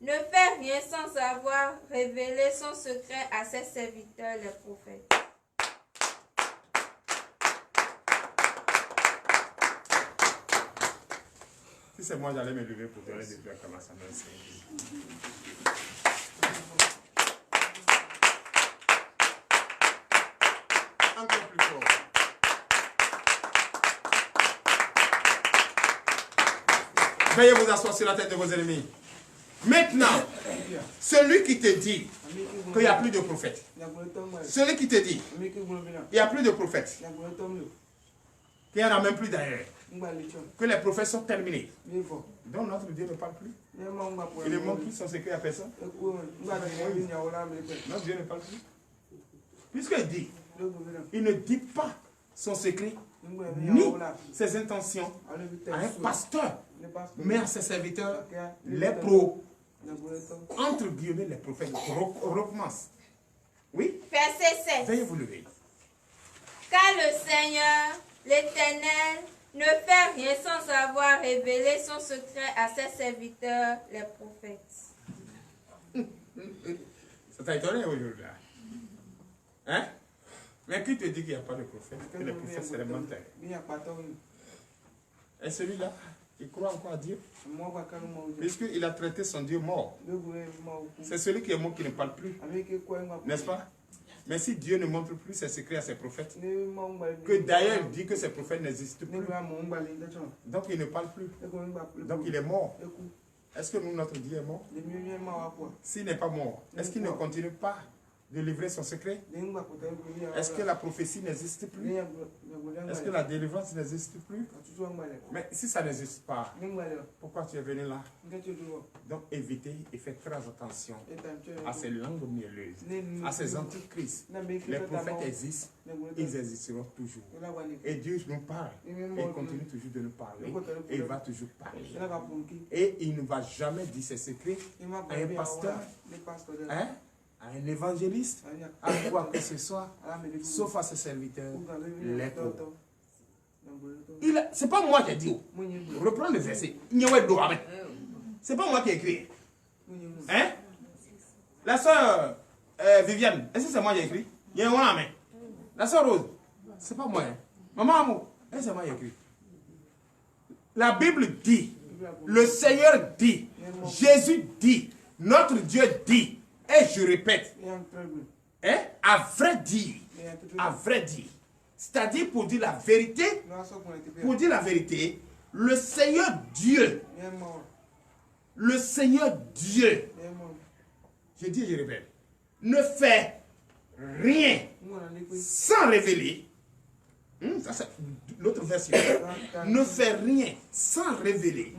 ne fait rien sans avoir révélé son secret à ses serviteurs, les prophètes. Si c'est moi, j'allais me lever pour donner des acclamations à Seigneur. Encore plus fort. Veuillez vous asseoir sur la tête de vos ennemis. Maintenant, celui qui te dit qu'il n'y a plus de prophète, celui qui te dit qu'il n'y a plus de prophète, qu'il n'y en a même plus d'ailleurs, que les prophètes sont terminés, donc notre Dieu ne parle plus. Il ne montre plus son secret à personne. Notre Dieu ne parle plus. Puisqu'il dit, il ne dit pas son secret, ni ses intentions à un pasteur, mais à ses serviteurs, les pros. Entre guillemets, les prophètes recommence. Oui? Verset 7. Veuillez vous lever. Car le Seigneur, l'Éternel, ne fait rien sans avoir révélé son secret à ses serviteurs, les prophètes. Ça t'a étonné aujourd'hui? Hein? Mais qui te dit qu'il n'y a pas de prophète? Que les prophètes, c'est les menteurs. Et celui-là, il croit encore à Dieu. Puisqu'il a traité son Dieu mort. C'est celui qui est mort qui ne parle plus. N'est-ce pas? Mais si Dieu ne montre plus ses secrets à ses prophètes, que d'ailleurs il dit que ses prophètes n'existent plus, donc il ne parle plus. Donc il est mort. Est-ce que nous, notre Dieu est mort? S'il n'est pas mort, est-ce qu'il ne continue pas de livrer son secret? Est-ce que la prophétie n'existe plus? Est-ce que la délivrance n'existe plus? Mais si ça n'existe pas, pourquoi tu es venu là? Donc évitez et faites très attention à ces langues mielleuses, à ces antichrists. Les prophètes existent, ils existeront toujours. Et Dieu nous parle, et il continue toujours de nous parler, et il va toujours parler. Et il ne va jamais dire ses secrets à un pasteur, hein? À un évangéliste, à quoi que ce soit, sauf à ses serviteurs, les pauvres. C'est pas moi qui ai dit. Reprends le verset. C'est pas moi qui ai écrit. Hein? La soeur Viviane, est-ce que c'est moi qui ai écrit? Il y a un main. La soeur Rose, c'est pas moi. Hein? Maman Amour, est-ce que c'est moi qui ai écrit? La Bible dit, le Seigneur dit, Jésus dit, notre Dieu dit. Et je répète, hein, à vrai dire, c'est-à-dire pour dire la vérité, le Seigneur Dieu, je dis et je répète, ne fait rien sans révéler, ça c'est l'autre version, ne fait rien sans révéler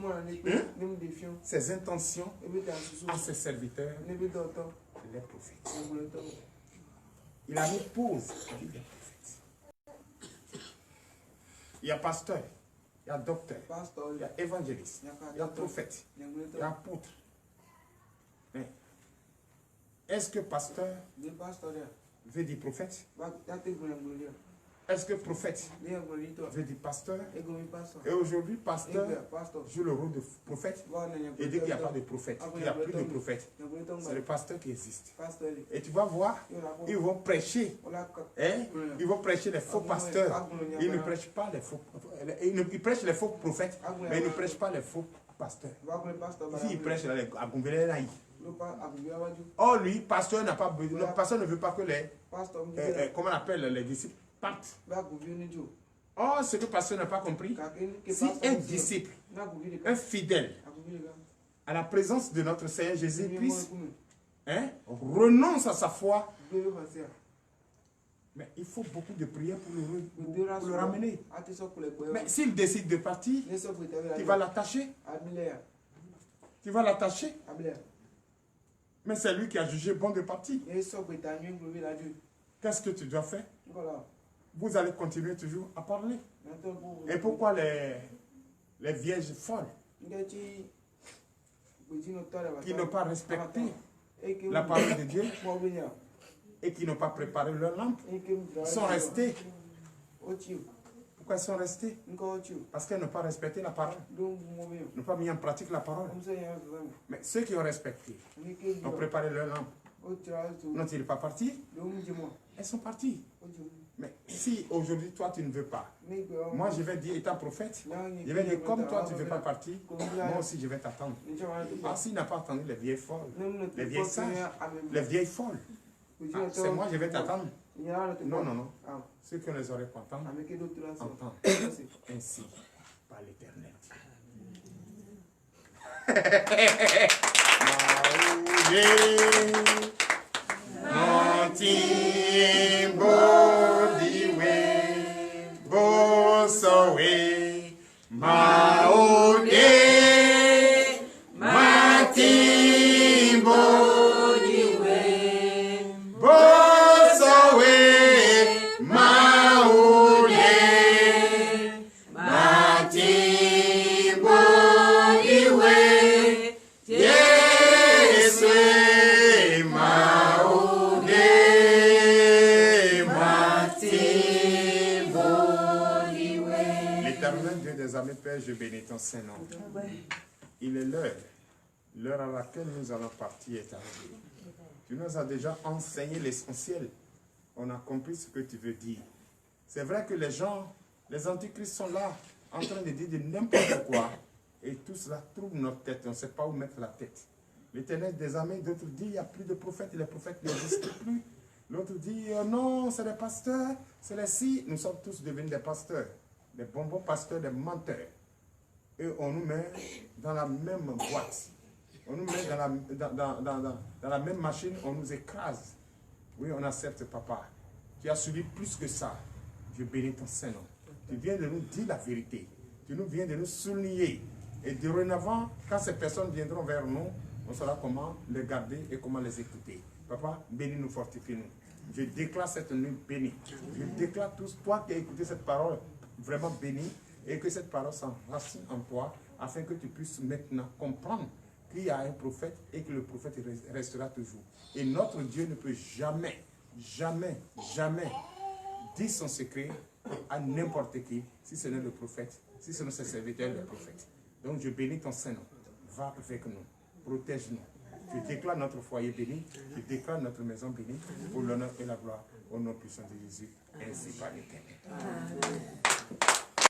ses intentions à ses serviteurs, les prophètes. Il a mis pause avec les prophètes. Il y a pasteur, il y a docteur, il y a évangéliste, il y a prophète, il y a apôtre. Mais est-ce que pasteur veut dire prophète? Est-ce que prophète veut dire pasteur? Et aujourd'hui, pasteur joue le rôle de prophète et dit qu'il n'y a pas de prophète, qu'il n'y a plus de prophète. C'est le pasteur qui existe. Et tu vas voir, ils vont prêcher. Hein? Ils vont prêcher les faux pasteurs. Ils ne prêchent pas les faux. Ils prêchent les faux prophètes, mais ils ne prêchent pas les faux pasteurs. Ici, ils prêchent à Goumbélé. Oh, lui, pasteur n'a pas besoin. Le pasteur ne veut pas que les. Comment on appelle les disciples partent. Oh, ce que le pasteur n'a pas compris. Si un disciple, un fidèle, à la présence de notre Seigneur Jésus-Christ, renonce à sa foi, mais il faut beaucoup de prières pour le ramener. Mais s'il décide de partir, tu vas l'attacher. Tu vas l'attacher. Mais c'est lui qui a jugé bon de partir. Qu'est-ce que tu dois faire? Vous allez continuer toujours à parler. Et pourquoi les vierges folles qui n'ont pas respecté la parole de Dieu et qui n'ont pas préparé leur lampe sont restées? Pourquoi elles sont restées? Parce qu'elles n'ont pas respecté la parole. N'ont pas mis en pratique la parole. Mais ceux qui ont respecté, ont préparé leur lampe, n'ont-ils pas partis? Elles sont parties. Mais si aujourd'hui toi tu ne veux pas, moi je vais dire, étant prophète, je vais dire comme toi tu ne veux pas partir, moi aussi je vais t'attendre. Ah, s'il n'a pas attendu les vieilles folles, les vieilles sages, les vieilles folles, c'est moi je vais t'attendre. Non, non, non. Ceux qui ont les oreilles pour entendre, entendent ainsi par l'Éternel. Je bénis ton Saint-Nom. Il est l'heure à laquelle nous allons partir est arrivée. Tu nous as déjà enseigné l'essentiel. On a compris ce que tu veux dire. C'est vrai que les gens, les antichrists sont là, en train de dire de n'importe quoi. Et tout cela trouve notre tête. On ne sait pas où mettre la tête. L'Éternel des armées, d'autres disent, il n'y a plus de prophètes, les prophètes n'existent plus. L'autre dit, non, c'est les pasteurs, c'est les si. Nous sommes tous devenus des pasteurs. Des bonbons pasteurs, des menteurs. Et on nous met dans la même boîte. On nous met dans la même machine, on nous écrase. Oui, on accepte, papa. Tu as subi plus que ça. Je bénis ton Saint-Nom. Tu viens de nous dire la vérité. Tu nous viens de nous souligner. Et dorénavant, quand ces personnes viendront vers nous, on saura comment les garder et comment les écouter. Papa, bénis-nous, fortifie-nous. Je déclare cette nuit bénie. Je déclare tous, toi qui as écouté cette parole, vraiment bénie. Et que cette parole s'enracine en toi, afin que tu puisses maintenant comprendre qu'il y a un prophète et que le prophète restera toujours. Et notre Dieu ne peut jamais, jamais, jamais dire son secret à n'importe qui, si ce n'est le prophète, si ce n'est ses serviteurs, le prophète. Donc je bénis ton Saint-Nom. Va avec nous, protège-nous. Je déclare notre foyer béni, je déclare notre maison bénie, pour l'honneur et la gloire, au nom puissant de Jésus, ainsi par l'Éternel.